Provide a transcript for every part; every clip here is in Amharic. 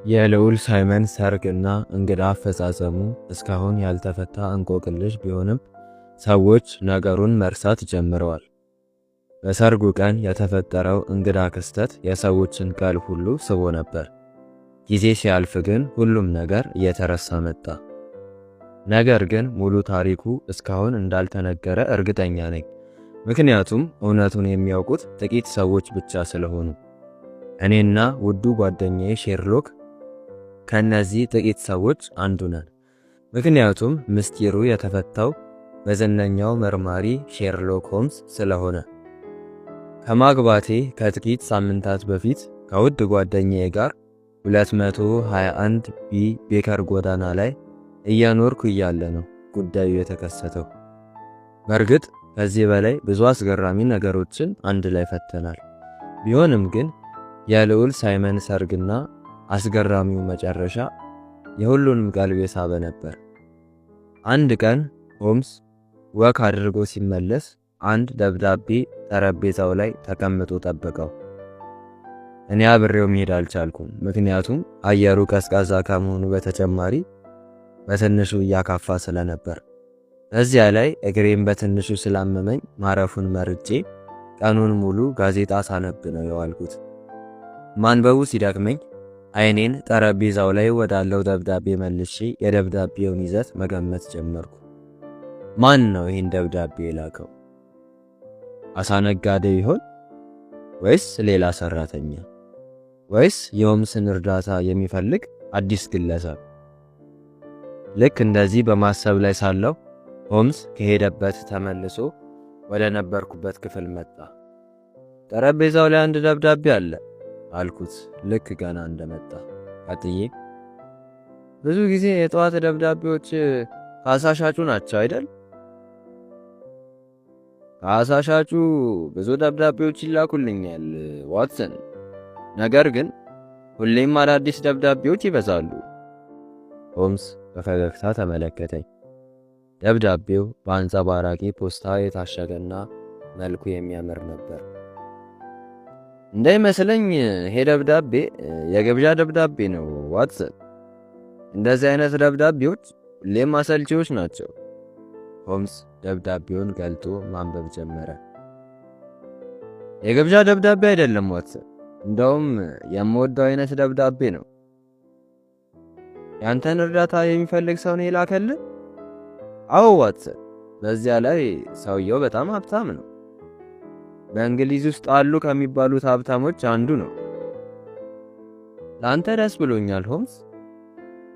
የልዑል ሳይመን ሰርግና እንግዳ አፈጻጸሙ እስካሁን ያልተፈታ እንቆቅልሽ ቢሆንም ሰዎች ነገሩን መርሳት ጀምረዋል። በሰርጉ ቀን የተፈጠረው እንግዳ ክስተት የሰዎችን ቀልብ ሁሉ ስቦ ነበር። ጊዜ ሲያልፍ ግን ሁሉም ነገር እየተረሳ መጣ። ነገር ግን ሙሉ ታሪኩ እስካሁን እንዳልተነገረ እርግጠኛ ነኝ። ምክንያቱም እውነቱን የሚያውቁት ጥቂት ሰዎች ብቻ ስለሆኑ። እኔና ውዱ ጓደኛዬ ሼርሎክ ከነዚህ ጥቂት ሰዎች አንዱ ነን። ምክንያቱም ምስጢሩ የተፈታው በዝነኛው መርማሪ ሼርሎክ ሆምስ ስለሆነ። ከማግባቴ ከጥቂት ሳምንታት በፊት ከውድ ጓደኛዬ ጋር 221 ቢ ቤከር ጎዳና ላይ እየኖርኩ እያለ ነው ጉዳዩ የተከሰተው። በእርግጥ ከዚህ በላይ ብዙ አስገራሚ ነገሮችን አንድ ላይ ፈተናል። ቢሆንም ግን የልዑል ሳይመን ሰርግና አስገራሚው መጨረሻ የሁሉንም ቀልብ የሳበ ነበር። አንድ ቀን ሆምስ ወክ አድርጎ ሲመለስ አንድ ደብዳቤ ጠረጴዛው ላይ ተቀምጦ ጠበቀው። እኔ አብሬው መሄድ አልቻልኩም፣ ምክንያቱም አየሩ ቀዝቃዛ ከመሆኑ በተጨማሪ በትንሹ እያካፋ ስለነበር። በዚያ ላይ እግሬን በትንሹ ስላመመኝ ማረፉን መርጬ ቀኑን ሙሉ ጋዜጣ ሳነብ ነው የዋልኩት። ማንበቡ ሲደክመኝ አይኔን ጠረጴዛው ላይ ወዳለው ደብዳቤ መልሼ የደብዳቤውን ይዘት መገመት ጀመርኩ። ማን ነው ይህን ደብዳቤ የላከው? አሳ ነጋዴ ይሆን? ወይስ ሌላ ሰራተኛ? ወይስ የሆምስን እርዳታ የሚፈልግ አዲስ ግለሰብ? ልክ እንደዚህ በማሰብ ላይ ሳለሁ ሆምስ ከሄደበት ተመልሶ ወደ ነበርኩበት ክፍል መጣ። ጠረጴዛው ላይ አንድ ደብዳቤ አለ አልኩት ልክ ገና እንደመጣ። ቀጥዬ ብዙ ጊዜ የጠዋት ደብዳቤዎች ከአሳ ሻጩ ናቸው አይደል? ከአሳ ሻጩ ብዙ ደብዳቤዎች ይላኩልኛል ዋትሰን፣ ነገር ግን ሁሌም አዳዲስ ደብዳቤዎች ይበዛሉ። ሆምስ በፈገግታ ተመለከተኝ። ደብዳቤው በአንጸባራቂ ፖስታ የታሸገና መልኩ የሚያምር ነበር። እንዳይመስለኝ ይሄ ደብዳቤ የግብዣ ደብዳቤ ነው ዋትሰን። እንደዚህ አይነት ደብዳቤዎች ሁሌም አሰልቺዎች ናቸው። ሆምስ ደብዳቤውን ገልጦ ማንበብ ጀመረ። የግብዣ ደብዳቤ አይደለም ዋትሰን፣ እንደውም የምወደው አይነት ደብዳቤ ነው። ያንተን እርዳታ የሚፈልግ ሰው ነው የላከልህ? አዎ ዋትሰን፣ በዚያ ላይ ሰውየው በጣም ሀብታም ነው። በእንግሊዝ ውስጥ አሉ ከሚባሉት ሀብታሞች አንዱ ነው። ለአንተ ደስ ብሎኛል ሆምስ።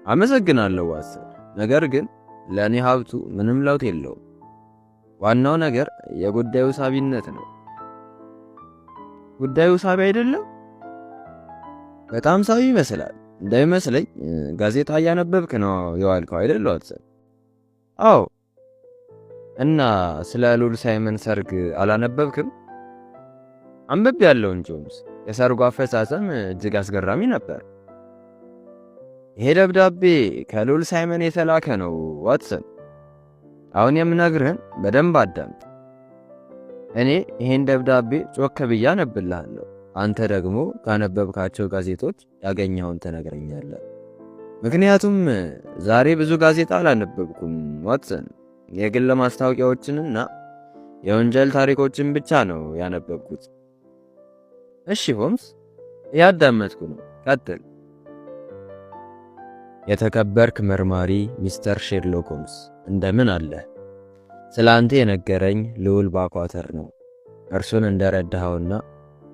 አመሰግናለሁ ዋትሰን፣ ነገር ግን ለእኔ ሀብቱ ምንም ለውጥ የለውም። ዋናው ነገር የጉዳዩ ሳቢነት ነው። ጉዳዩ ሳቢ አይደለም? በጣም ሳቢ ይመስላል። እንዳይመስለኝ ጋዜጣ እያነበብክ ነው የዋልከው አይደል ዋትሰን? አዎ። እና ስለ ልዑል ሳይመን ሰርግ አላነበብክም? አንብቤ ያለው እንጂ ሆምስ፣ የሰርጉ አፈጻጸም እጅግ አስገራሚ ነበር። ይሄ ደብዳቤ ከልዑል ሳይመን የተላከ ነው ዋትሰን። አሁን የምነግርህን በደንብ አዳምጥ። እኔ ይሄን ደብዳቤ ጮክ ብዬ አነብልሃለሁ። አንተ ደግሞ ካነበብካቸው ጋዜጦች ያገኘኸውን ትነግረኛለህ። ምክንያቱም ዛሬ ብዙ ጋዜጣ አላነበብኩም ዋትሰን። የግል ማስታወቂያዎችንና የወንጀል ታሪኮችን ብቻ ነው ያነበብኩት። እሺ ሆምስ፣ ያዳመጥኩ ነው። ቀጥል። የተከበርክ መርማሪ ሚስተር ሼርሎክ ሆምስ፣ እንደምን አለ? ስለ አንተ የነገረኝ ልዑል ባኳተር ነው። እርሱን እንደረዳኸውና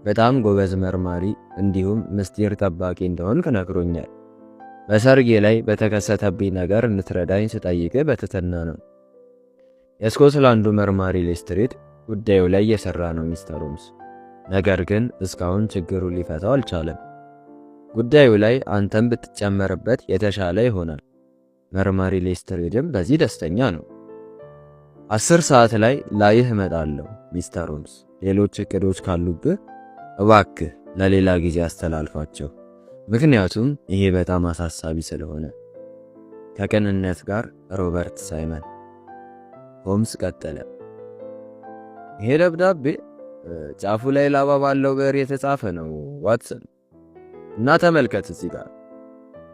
በጣም ጎበዝ መርማሪ እንዲሁም ምስጢር ጠባቂ እንደሆንክ ነግሮኛል። በሰርጌ ላይ በተከሰተብኝ ነገር እንድትረዳኝ ስጠይቅህ በትህትና ነው። የስኮትላንዱ መርማሪ ሌስትሪድ ጉዳዩ ላይ እየሰራ ነው ሚስተር ሆምስ፣ ነገር ግን እስካሁን ችግሩን ሊፈታው አልቻለም። ጉዳዩ ላይ አንተም ብትጨመርበት የተሻለ ይሆናል። መርማሪ ሌስትሪድም በዚህ ደስተኛ ነው። 10 ሰዓት ላይ ላይህ እመጣለሁ ሚስተር ሆምስ። ሌሎች እቅዶች ካሉብህ እባክህ ለሌላ ጊዜ አስተላልፋቸው፣ ምክንያቱም ይሄ በጣም አሳሳቢ ስለሆነ። ከቅንነት ጋር ሮበርት ሳይመን። ሆምስ ቀጠለ። ይሄ ደብዳቤ ጫፉ ላይ ላባ ባለው ብዕር የተጻፈ ነው ዋትሰን፣ እና ተመልከት እዚህ ጋር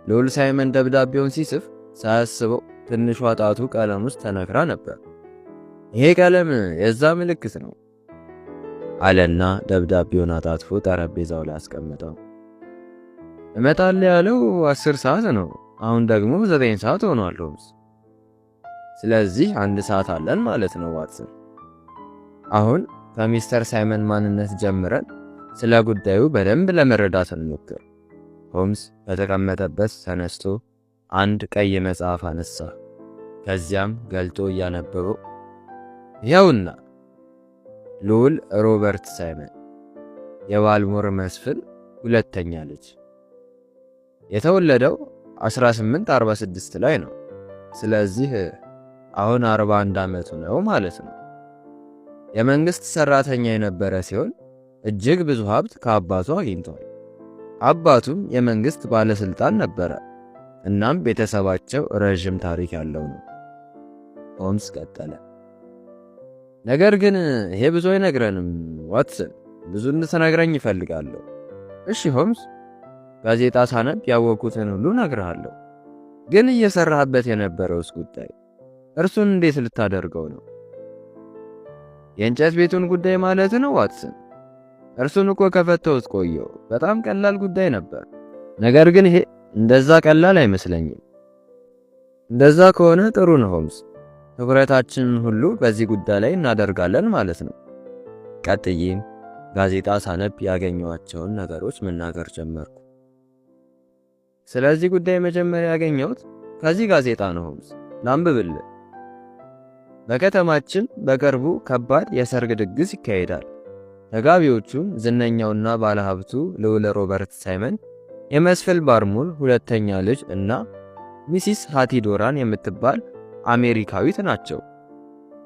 ልዑል ሳይመን ደብዳቤውን ሲጽፍ ሳያስበው ትንሿ ጣቱ ቀለም ውስጥ ተነክራ ነበር። ይሄ ቀለም የዛ ምልክት ነው አለና ደብዳቤውን አጣጥፎ ጠረጴዛው ላይ አስቀምጠው። እመጣለሁ ያለው 10 ሰዓት ነው። አሁን ደግሞ 9 ሰዓት ሆኗል ሆምስ። ስለዚህ 1 ሰዓት አለን ማለት ነው ዋትሰን። አሁን ከሚስተር ሳይመን ማንነት ጀምረን ስለ ጉዳዩ በደንብ ለመረዳት እንሞክር። ሆምስ ከተቀመጠበት ተነስቶ አንድ ቀይ መጽሐፍ አነሳ። ከዚያም ገልጦ እያነበበው ይኸውና፣ ልዑል ሮበርት ሳይመን የባልሞር መስፍን ሁለተኛ ልጅ፣ የተወለደው 1846 ላይ ነው። ስለዚህ አሁን 41 ዓመቱ ነው ማለት ነው። የመንግስት ሰራተኛ የነበረ ሲሆን እጅግ ብዙ ሀብት ከአባቱ አግኝቷል። አባቱም የመንግስት ባለስልጣን ነበረ። እናም ቤተሰባቸው ረጅም ታሪክ ያለው ነው። ሆምስ ቀጠለ። ነገር ግን ይሄ ብዙ አይነግረንም ዋትሰን፣ ብዙ እንድትነግረኝ ይፈልጋለሁ። እሺ ሆምስ፣ ጋዜጣ ሳነብ ያወቅኩትን ሁሉ እነግርሃለሁ። ግን እየሰራህበት የነበረውስ ጉዳይ እርሱን እንዴት ልታደርገው ነው? የእንጨት ቤቱን ጉዳይ ማለት ነው ዋትሰን? እርሱን እኮ ከፈተውት ቆየው። በጣም ቀላል ጉዳይ ነበር። ነገር ግን ይሄ እንደዛ ቀላል አይመስለኝም። እንደዛ ከሆነ ጥሩ ነው ሆምስ፣ ትኩረታችንን ሁሉ በዚህ ጉዳይ ላይ እናደርጋለን ማለት ነው። ቀጥዬም ጋዜጣ ሳነብ ያገኘኋቸውን ነገሮች መናገር ጀመርኩ። ስለዚህ ጉዳይ መጀመሪያ ያገኘሁት ከዚህ ጋዜጣ ነው ሆምስ፣ ላንብብልህ። በከተማችን በቅርቡ ከባድ የሰርግ ድግስ ይካሄዳል። ተጋቢዎቹም ዝነኛውና ባለሀብቱ ልዑል ሮበርት ሳይመን፣ የመስፍን ባልሞር ሁለተኛ ልጅ እና ሚሲስ ሃቲ ዶራን የምትባል አሜሪካዊት ናቸው።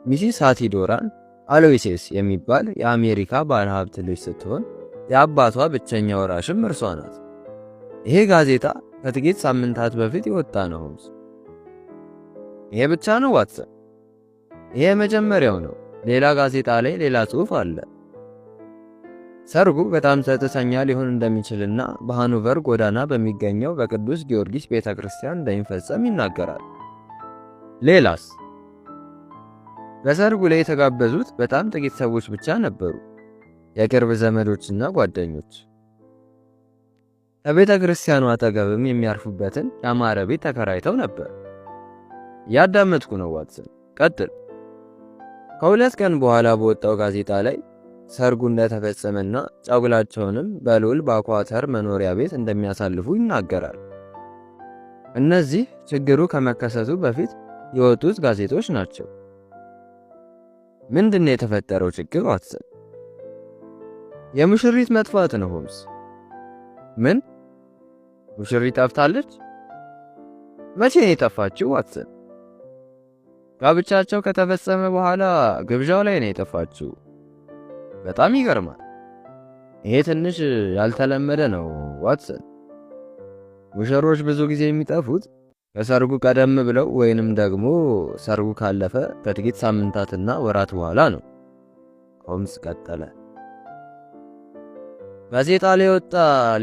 ሚሲስ ሃቲ ዶራን አሎይሴስ የሚባል የአሜሪካ ባለሀብት ልጅ ስትሆን የአባቷ ብቸኛ ወራሽም እርሷ ናት። ይሄ ጋዜጣ ከጥቂት ሳምንታት በፊት የወጣ ነው ሆምስ። ይሄ ብቻ ነው ዋትሰን? ይሄ መጀመሪያው ነው። ሌላ ጋዜጣ ላይ ሌላ ጽሑፍ አለ። ሰርጉ በጣም ጸጥተኛ ሊሆን እንደሚችልና በሃኖቨር ጎዳና በሚገኘው በቅዱስ ጊዮርጊስ ቤተክርስቲያን እንደሚፈጸም ይናገራል። ሌላስ? በሰርጉ ላይ የተጋበዙት በጣም ጥቂት ሰዎች ብቻ ነበሩ፣ የቅርብ ዘመዶችና ጓደኞች። ከቤተ ክርስቲያኑ አጠገብም የሚያርፉበትን ያማረ ቤት ተከራይተው ነበር። ያዳመጥኩ ነው ዋትሰን፣ ቀጥል። ከሁለት ቀን በኋላ በወጣው ጋዜጣ ላይ ሰርጉ እንደተፈጸመና ጫጉላቸውንም በልዑል ባኳተር መኖሪያ ቤት እንደሚያሳልፉ ይናገራል። እነዚህ ችግሩ ከመከሰቱ በፊት የወጡት ጋዜጦች ናቸው። ምንድነው የተፈጠረው ችግር ዋትሰን? የሙሽሪት መጥፋት ነው ሆምስ። ምን? ሙሽሪት ጠፍታለች? መቼ ነው የጠፋችው ዋትሰን? ጋብቻቸው ከተፈጸመ በኋላ ግብዣው ላይ ነው የጠፋችው። በጣም ይገርማል። ይሄ ትንሽ ያልተለመደ ነው ዋትሰን። ሙሽሮች ብዙ ጊዜ የሚጠፉት ከሰርጉ ቀደም ብለው ወይንም ደግሞ ሰርጉ ካለፈ ከጥቂት ሳምንታትና ወራት በኋላ ነው። ሆምስ ቀጠለ። ጋዜጣ ላይ ወጣ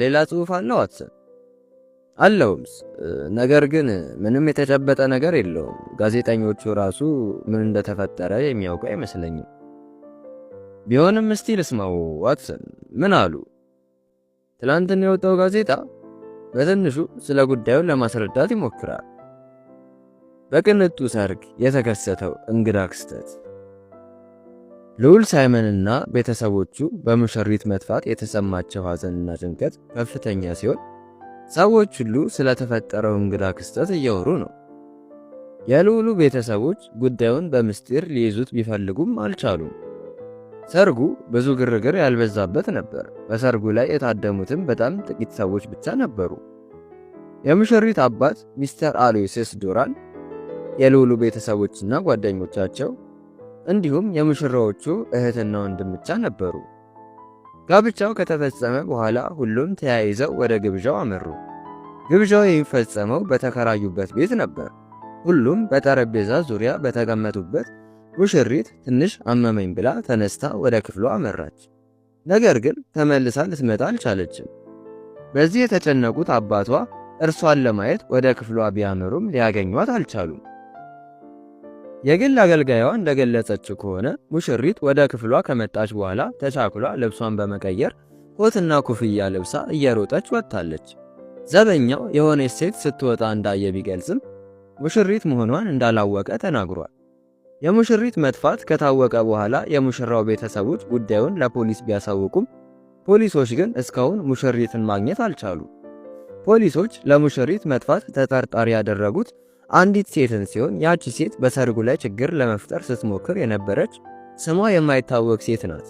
ሌላ ጽሑፍ አለ ዋትሰን? አለ ሆምስ፣ ነገር ግን ምንም የተጨበጠ ነገር የለውም። ጋዜጠኞቹ ራሱ ምን እንደተፈጠረ የሚያውቁ አይመስለኝም። ቢሆንም እስቲ ልስማው ዋትሰን፣ ምን አሉ? ትላንትና የወጣው ጋዜጣ በትንሹ ስለ ጉዳዩ ለማስረዳት ይሞክራል። በቅንጡ ሰርግ የተከሰተው እንግዳ ክስተት። ልዑል ሳይመንና ቤተሰቦቹ በሙሽሪት መጥፋት የተሰማቸው ሐዘንና ጭንቀት ከፍተኛ ሲሆን ሰዎች ሁሉ ስለተፈጠረው እንግዳ ክስተት እያወሩ ነው። የልዑሉ ቤተሰቦች ጉዳዩን በምስጢር ሊይዙት ቢፈልጉም አልቻሉም። ሰርጉ ብዙ ግርግር ያልበዛበት ነበር። በሰርጉ ላይ የታደሙትም በጣም ጥቂት ሰዎች ብቻ ነበሩ። የሙሽሪት አባት ሚስተር አሎይሴስ ዶራን፣ የልዑሉ ቤተሰቦችና ጓደኞቻቸው እንዲሁም የሙሽራዎቹ እህትና ወንድም ብቻ ነበሩ። ጋብቻው ከተፈጸመ በኋላ ሁሉም ተያይዘው ወደ ግብዣው አመሩ። ግብዣው የሚፈጸመው በተከራዩበት ቤት ነበር። ሁሉም በጠረጴዛ ዙሪያ በተቀመጡበት ሙሽሪት ትንሽ አመመኝ ብላ ተነስታ ወደ ክፍሏ አመራች። ነገር ግን ተመልሳ ልትመጣ አልቻለችም። በዚህ የተጨነቁት አባቷ እርሷን ለማየት ወደ ክፍሏ ቢያመሩም ሊያገኟት አልቻሉም። የግል አገልጋዩዋ እንደገለጸችው ከሆነ ሙሽሪት ወደ ክፍሏ ከመጣች በኋላ ተቻኩላ ልብሷን በመቀየር ኮትና ኩፍያ ለብሳ እየሮጠች ወጥታለች። ዘበኛው የሆነች ሴት ስትወጣ እንዳየ ቢገልጽም ሙሽሪት መሆኗን እንዳላወቀ ተናግሯል። የሙሽሪት መጥፋት ከታወቀ በኋላ የሙሽራው ቤተሰቦች ጉዳዩን ለፖሊስ ቢያሳውቁም ፖሊሶች ግን እስካሁን ሙሽሪትን ማግኘት አልቻሉ። ፖሊሶች ለሙሽሪት መጥፋት ተጠርጣሪ ያደረጉት አንዲት ሴትን ሲሆን ያቺ ሴት በሰርጉ ላይ ችግር ለመፍጠር ስትሞክር የነበረች ስሟ የማይታወቅ ሴት ናት።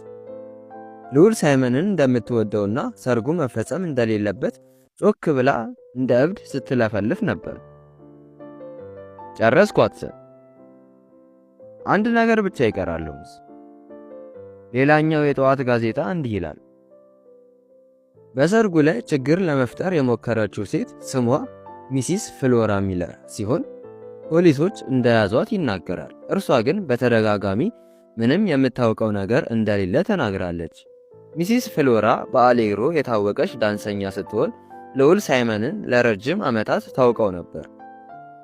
ልዑል ሳይመንን እንደምትወደውና ሰርጉ መፈጸም እንደሌለበት ጮክ ብላ እንደ እብድ ስትለፈልፍ ነበር። ጨረስኳት። አንድ ነገር ብቻ ይቀራል። ሌላኛው የጠዋት ጋዜጣ እንዲህ ይላል። በሰርጉ ላይ ችግር ለመፍጠር የሞከረችው ሴት ስሟ ሚሲስ ፍሎራ ሚለር ሲሆን ፖሊሶች እንደያዟት ይናገራል። እርሷ ግን በተደጋጋሚ ምንም የምታውቀው ነገር እንደሌለ ተናግራለች። ሚሲስ ፍሎራ በአሌግሮ የታወቀች ዳንሰኛ ስትሆን ልዑል ሳይመንን ለረጅም ዓመታት ታውቀው ነበር።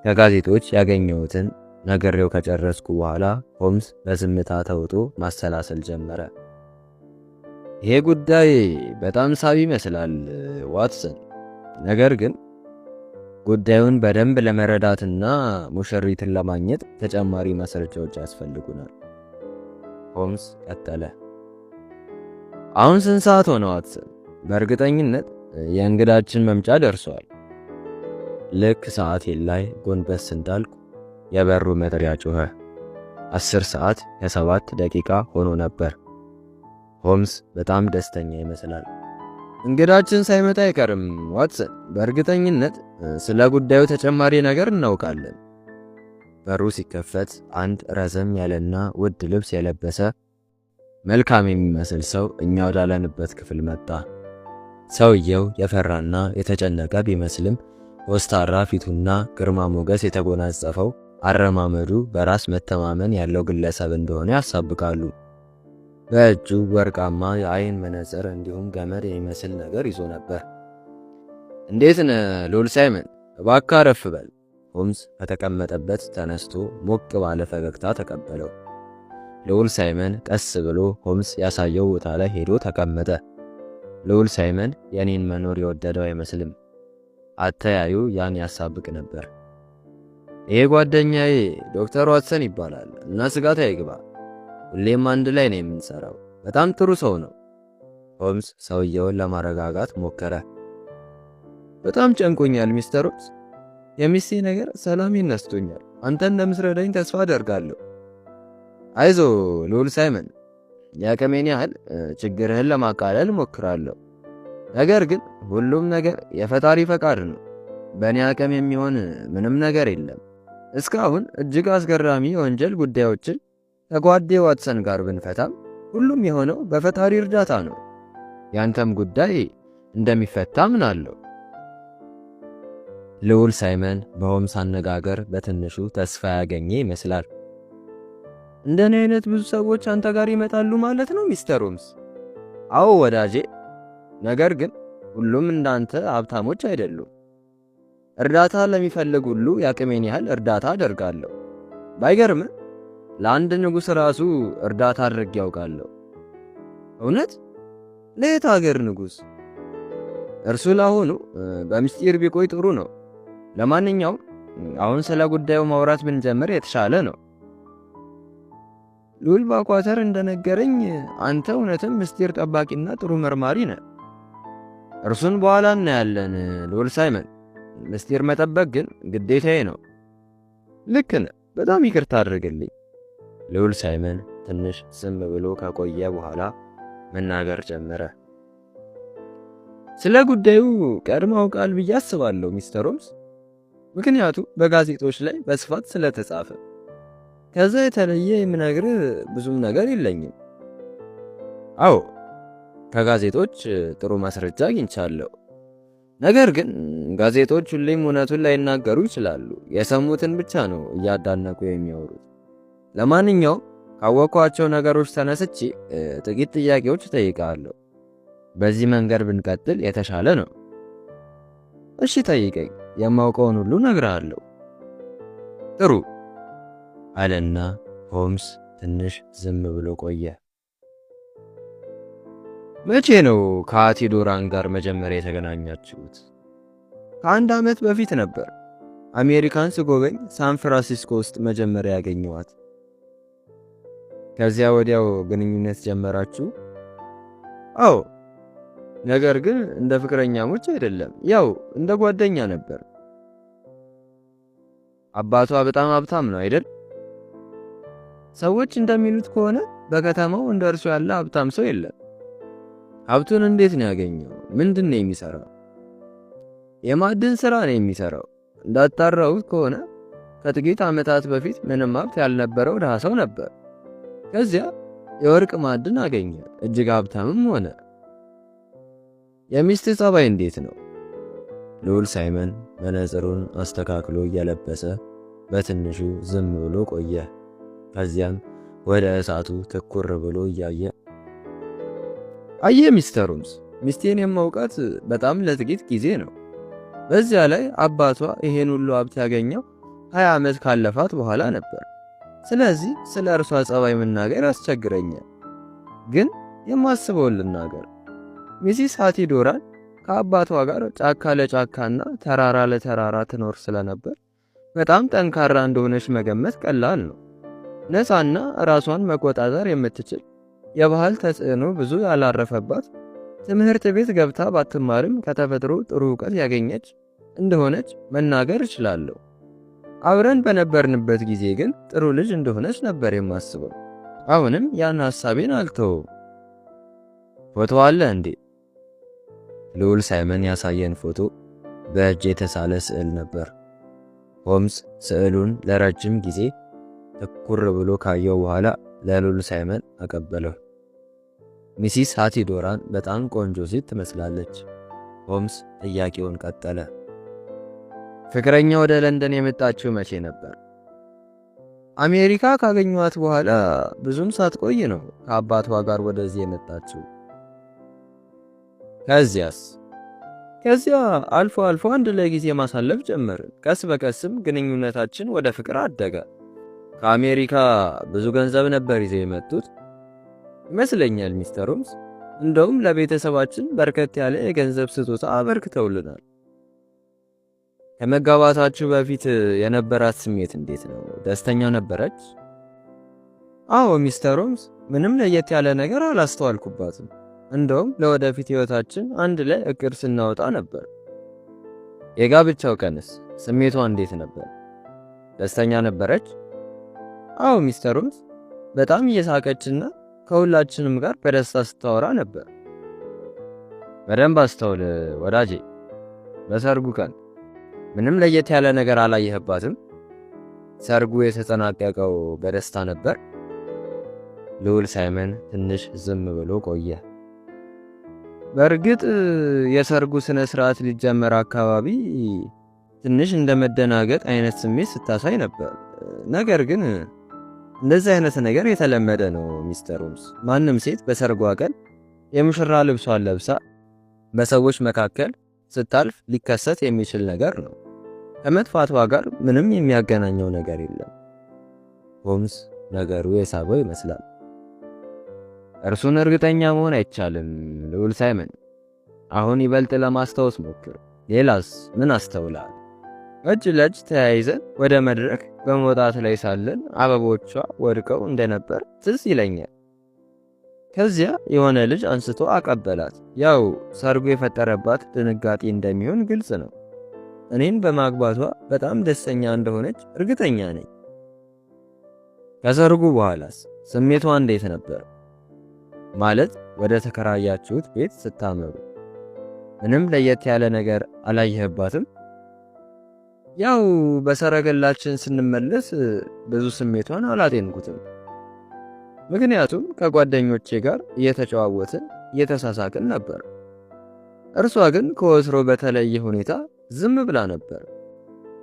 ከጋዜጦች ያገኘሁትን ነግሬው ከጨረስኩ በኋላ ሆምስ በዝምታ ተውጦ ማሰላሰል ጀመረ። ይሄ ጉዳይ በጣም ሳቢ ይመስላል ዋትሰን፣ ነገር ግን ጉዳዩን በደንብ ለመረዳትና ሙሽሪትን ለማግኘት ተጨማሪ ማስረጃዎች ያስፈልጉናል። ሆምስ ቀጠለ። አሁን ስንት ሰዓት ሆነ ዋትሰን? በእርግጠኝነት የእንግዳችን መምጫ ደርሷል። ልክ ሰዓቴን ላይ ጎንበስ እንዳልኩ የበሩ መጥሪያ ጮኸ። 10 ሰዓት ከ7 ደቂቃ ሆኖ ነበር። ሆምስ በጣም ደስተኛ ይመስላል። እንግዳችን ሳይመጣ አይቀርም ዋትሰን፣ በእርግጠኝነት ስለ ጉዳዩ ተጨማሪ ነገር እናውቃለን። በሩ ሲከፈት አንድ ረዘም ያለና ውድ ልብስ የለበሰ መልካም የሚመስል ሰው እኛ ወዳለንበት ክፍል መጣ። ሰውየው የፈራና የተጨነቀ ቢመስልም ኮስታራ ፊቱና ግርማ ሞገስ የተጎናጸፈው አረማመዱ በራስ መተማመን ያለው ግለሰብ እንደሆነ ያሳብቃሉ። በእጁ ወርቃማ የአይን መነጽር እንዲሁም ገመድ የሚመስል ነገር ይዞ ነበር። እንዴት ነህ ልዑል ሳይመን? እባክህ አረፍ በል። ሆምስ ከተቀመጠበት ተነስቶ ሞቅ ባለ ፈገግታ ተቀበለው። ልዑል ሳይመን ቀስ ብሎ ሆምስ ያሳየው ቦታ ላይ ሄዶ ተቀመጠ። ልዑል ሳይመን የኔን መኖር የወደደው አይመስልም። አተያዩ ያን ያሳብቅ ነበር። ይሄ ጓደኛዬ ዶክተር ዋትሰን ይባላል እና ስጋት አይግባ፣ ሁሌም አንድ ላይ ነው የምንሰራው። በጣም ጥሩ ሰው ነው። ሆምስ ሰውየውን ለማረጋጋት ሞከረ። በጣም ጨንቆኛል ሚስተር ሆምስ፣ የሚስቴ ነገር ሰላሜን ነስቶኛል። አንተ እንደምትረዳኝ ተስፋ አደርጋለሁ። አይዞ ልዑል ሳይመን፣ የአቅሜን ያህል ችግርህን ለማቃለል ሞክራለሁ። ነገር ግን ሁሉም ነገር የፈጣሪ ፈቃድ ነው። በእኔ አቅም የሚሆን ምንም ነገር የለም። እስካሁን እጅግ አስገራሚ የወንጀል ጉዳዮችን ከጓዴ ዋትሰን ጋር ብንፈታም ሁሉም የሆነው በፈጣሪ እርዳታ ነው። ያንተም ጉዳይ እንደሚፈታ ምናለሁ። ልዑል ሳይመን በሆምስ አነጋገር በትንሹ ተስፋ ያገኘ ይመስላል። እንደኔ አይነት ብዙ ሰዎች አንተ ጋር ይመጣሉ ማለት ነው ሚስተር ሆምስ? አዎ ወዳጄ፣ ነገር ግን ሁሉም እንዳንተ ሀብታሞች አይደሉም። እርዳታ ለሚፈልግ ሁሉ የአቅሜን ያህል እርዳታ አደርጋለሁ። ባይገርም ለአንድ ንጉሥ ራሱ እርዳታ አድርጌ ያውቃለሁ። እውነት? ለየት ሀገር ንጉሥ? እርሱ ለአሁኑ በምስጢር ቢቆይ ጥሩ ነው። ለማንኛውም አሁን ስለ ጉዳዩ ማውራት ብንጀምር የተሻለ ነው። ልዑል ባኳተር እንደነገረኝ አንተ እውነትም ምስጢር ጠባቂና ጥሩ መርማሪ ነህ። እርሱን በኋላ እናያለን ልዑል ሳይመን። ምስጢር መጠበቅ ግን ግዴታዬ ነው። ልክ ነህ። በጣም ይቅርታ አድርግልኝ። ልዑል ሳይመን ትንሽ ዝም ብሎ ከቆየ በኋላ መናገር ጀመረ። ስለ ጉዳዩ ቀድሞ አውቃል ብዬ አስባለሁ ሚስተር ሆምስ፣ ምክንያቱ በጋዜጦች ላይ በስፋት ስለተጻፈ። ከዛ የተለየ የምነግርህ ብዙም ነገር የለኝም። አዎ ከጋዜጦች ጥሩ ማስረጃ አግኝቻለሁ። ነገር ግን ጋዜጦች ሁሌም እውነቱን ላይናገሩ ይችላሉ። የሰሙትን ብቻ ነው እያዳነቁ የሚያወሩት። ለማንኛውም ካወቅኳቸው ነገሮች ተነስቼ ጥቂት ጥያቄዎች እጠይቃለሁ። በዚህ መንገድ ብንቀጥል የተሻለ ነው። እሺ ጠይቀኝ፣ የማውቀውን ሁሉ እነግርሃለሁ። ጥሩ አለና ሆምስ ትንሽ ዝም ብሎ ቆየ። መቼ ነው ከአቲ ዶራን ጋር መጀመሪያ የተገናኛችሁት? ከ1 ዓመት በፊት ነበር። አሜሪካን ስጎበኝ ሳን ፍራንሲስኮ ውስጥ መጀመሪያ ያገኘዋት። ከዚያ ወዲያው ግንኙነት ጀመራችሁ? አዎ፣ ነገር ግን እንደ ፍቅረኛሞች አይደለም፣ ያው እንደ ጓደኛ ነበር። አባቷ በጣም ሀብታም ነው አይደል? ሰዎች እንደሚሉት ከሆነ በከተማው እንደ እርሱ ያለ ሀብታም ሰው የለም። ሀብቱን እንዴት ነው ያገኘው? ምንድን ነው የሚሰራው? የማዕድን ስራ ነው የሚሰራው። እንዳጣራሁት ከሆነ ከጥቂት ዓመታት በፊት ምንም ሀብት ያልነበረው ድሃ ሰው ነበር። ከዚያ የወርቅ ማዕድን አገኘ፣ እጅግ ሀብታምም ሆነ። የሚስት ጸባይ እንዴት ነው? ልዑል ሳይመን መነጽሩን አስተካክሎ እየለበሰ በትንሹ ዝም ብሎ ቆየ። ከዚያም ወደ እሳቱ ትኩር ብሎ እያየ አየ ሚስተር ሆምስ፣ ሚስቴን የማውቃት በጣም ለጥቂት ጊዜ ነው። በዚያ ላይ አባቷ ይሄን ሁሉ ሀብት ያገኘው 20 ዓመት ካለፋት በኋላ ነበር። ስለዚህ ስለ እርሷ ጸባይ መናገር ያስቸግረኛል። ግን የማስበውን ልናገር። ሚሲስ ሃቲ ዶራን ከአባቷ ጋር ጫካ ለጫካና ተራራ ለተራራ ትኖር ስለነበር በጣም ጠንካራ እንደሆነች መገመት ቀላል ነው። ነፃና ራሷን መቆጣጠር የምትችል፣ የባህል ተጽዕኖ ብዙ ያላረፈባት፣ ትምህርት ቤት ገብታ ባትማርም ከተፈጥሮ ጥሩ ዕውቀት ያገኘች እንደሆነች መናገር እችላለሁ። አብረን በነበርንበት ጊዜ ግን ጥሩ ልጅ እንደሆነች ነበር የማስበው። አሁንም ያን ሐሳቤን አልተውም። ፎቶ አለ እንዴ? ልዑል ሳይመን ያሳየን ፎቶ በእጅ የተሳለ ስዕል ነበር። ሆምስ ስዕሉን ለረጅም ጊዜ ትኩር ብሎ ካየው በኋላ ለልዑል ሳይመን አቀበለው። ሚሲስ ሃቲ ዶራን በጣም ቆንጆ ሴት ትመስላለች። ሆምስ ጥያቄውን ቀጠለ። ፍቅረኛ ወደ ለንደን የመጣችው መቼ ነበር? አሜሪካ ካገኘኋት በኋላ ብዙም ሳትቆይ ነው ከአባቷ ጋር ወደዚህ የመጣችው። ከዚያ አልፎ አልፎ አንድ ላይ ጊዜ ማሳለፍ ጀመርን። ቀስ በቀስም ግንኙነታችን ወደ ፍቅር አደገ። ከአሜሪካ ብዙ ገንዘብ ነበር ይዘው የመጡት ይመስለኛል ሚስተር ሆምስ። እንደውም ለቤተሰባችን በርከት ያለ የገንዘብ ስጦታ አበርክተውልናል። ከመጋባታችሁ በፊት የነበራት ስሜት እንዴት ነው? ደስተኛ ነበረች? አዎ ሚስተር ሆምስ፣ ምንም ለየት ያለ ነገር አላስተዋልኩባትም። እንደውም ለወደፊት ህይወታችን አንድ ላይ እቅድ ስናወጣ ነበር። የጋብቻው ቀንስ ስሜቷ እንዴት ነበር? ደስተኛ ነበረች? አዎ ሚስተር ሆምስ፣ በጣም እየሳቀችና ከሁላችንም ጋር በደስታ ስታወራ ነበር። በደንብ አስተውል ወዳጄ። በሰርጉ ቀን ምንም ለየት ያለ ነገር አላየህባትም? ሰርጉ የተጠናቀቀው በደስታ ነበር? ልዑል ሳይመን ትንሽ ዝም ብሎ ቆየ። በእርግጥ የሰርጉ ስነ ስርዓት ሊጀመር አካባቢ ትንሽ እንደመደናገጥ አይነት ስሜት ስታሳይ ነበር። ነገር ግን እንደዚህ አይነት ነገር የተለመደ ነው ሚስተር ሆምስ። ማንም ሴት በሰርጓ ቀን የሙሽራ ልብሷን ለብሳ በሰዎች መካከል ስታልፍ ሊከሰት የሚችል ነገር ነው። ከመጥፋቷ ጋር ምንም የሚያገናኘው ነገር የለም። ሆምስ ነገሩ የሳበው ይመስላል። እርሱን እርግጠኛ መሆን አይቻልም ልዑል ሳይመን። አሁን ይበልጥ ለማስታወስ ሞክር። ሌላስ ምን አስተውላል? እጅ ለእጅ ተያይዘን ወደ መድረክ በመውጣት ላይ ሳለን አበቦቿ ወድቀው እንደነበር ትዝ ይለኛል። ከዚያ የሆነ ልጅ አንስቶ አቀበላት። ያው ሰርጉ የፈጠረባት ድንጋጤ እንደሚሆን ግልጽ ነው። እኔን በማግባቷ በጣም ደስተኛ እንደሆነች እርግጠኛ ነኝ። ከሰርጉ በኋላስ ስሜቷ እንዴት ነበር? ማለት ወደ ተከራያችሁት ቤት ስታመሩ ምንም ለየት ያለ ነገር አላየህባትም? ያው በሰረገላችን ስንመለስ ብዙ ስሜቷን አላጤንኩትም። ምክንያቱም ከጓደኞቼ ጋር እየተጨዋወትን እየተሳሳቅን ነበር። እርሷ ግን ከወትሮ በተለየ ሁኔታ ዝም ብላ ነበር።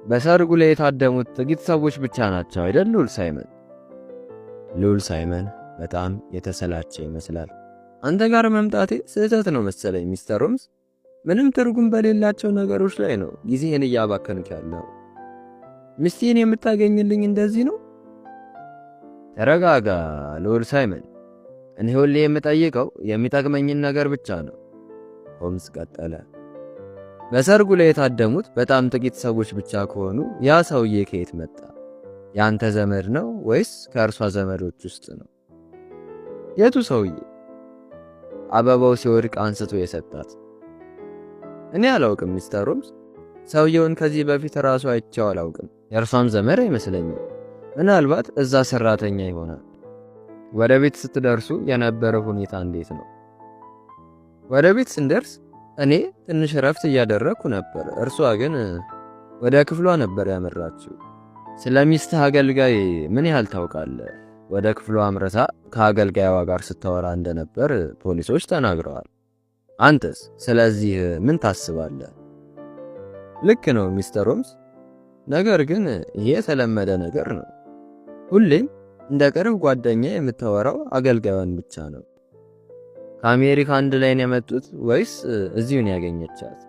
በሰርጉ ላይ የታደሙት ጥቂት ሰዎች ብቻ ናቸው አይደል ልዑል ሳይመን? ልዑል ሳይመን በጣም የተሰላቸ ይመስላል። አንተ ጋር መምጣቴ ስህተት ነው መሰለኝ ሚስተር ሆምስ። ምንም ትርጉም በሌላቸው ነገሮች ላይ ነው ጊዜህን እያባከንክ ያለው። ሚስቴን የምታገኝልኝ እንደዚህ ነው? ተረጋጋ ልዑል ሳይመን። እኔ ሁሌ የምጠይቀው የሚጠቅመኝን ነገር ብቻ ነው። ሆምስ ቀጠለ። በሰርጉ ላይ የታደሙት በጣም ጥቂት ሰዎች ብቻ ከሆኑ ያ ሰውዬ ከየት መጣ? ያንተ ዘመድ ነው ወይስ ከእርሷ ዘመዶች ውስጥ ነው? የቱ ሰውዬ? አበባው ሲወድቅ አንስቶ የሰጣት። እኔ አላውቅም ሚስተር ሆምስ። ሰውየውን ከዚህ በፊት ራሱ አይቼው አላውቅም። የእርሷም ዘመድ አይመስለኝም። ምናልባት እዛ ሰራተኛ ይሆናል። ወደ ቤት ስትደርሱ የነበረው ሁኔታ እንዴት ነው? ወደ ቤት ስንደርስ እኔ ትንሽ ረፍት እያደረግኩ ነበር። እርሷ ግን ወደ ክፍሏ ነበር ያመራችው። ስለ ሚስትህ አገልጋይ ምን ያህል ታውቃለህ? ወደ ክፍሏ አምርታ ከአገልጋይዋ ጋር ስታወራ እንደነበር ፖሊሶች ተናግረዋል። አንተስ ስለዚህ ምን ታስባለህ? ልክ ነው ሚስተር ሆምስ። ነገር ግን ይሄ የተለመደ ነገር ነው። ሁሌም እንደ ቅርብ ጓደኛ የምታወራው አገልጋዩን ብቻ ነው። ከአሜሪካ አንድ ላይ ነው የመጡት ወይስ እዚሁ ነው ያገኘቻት?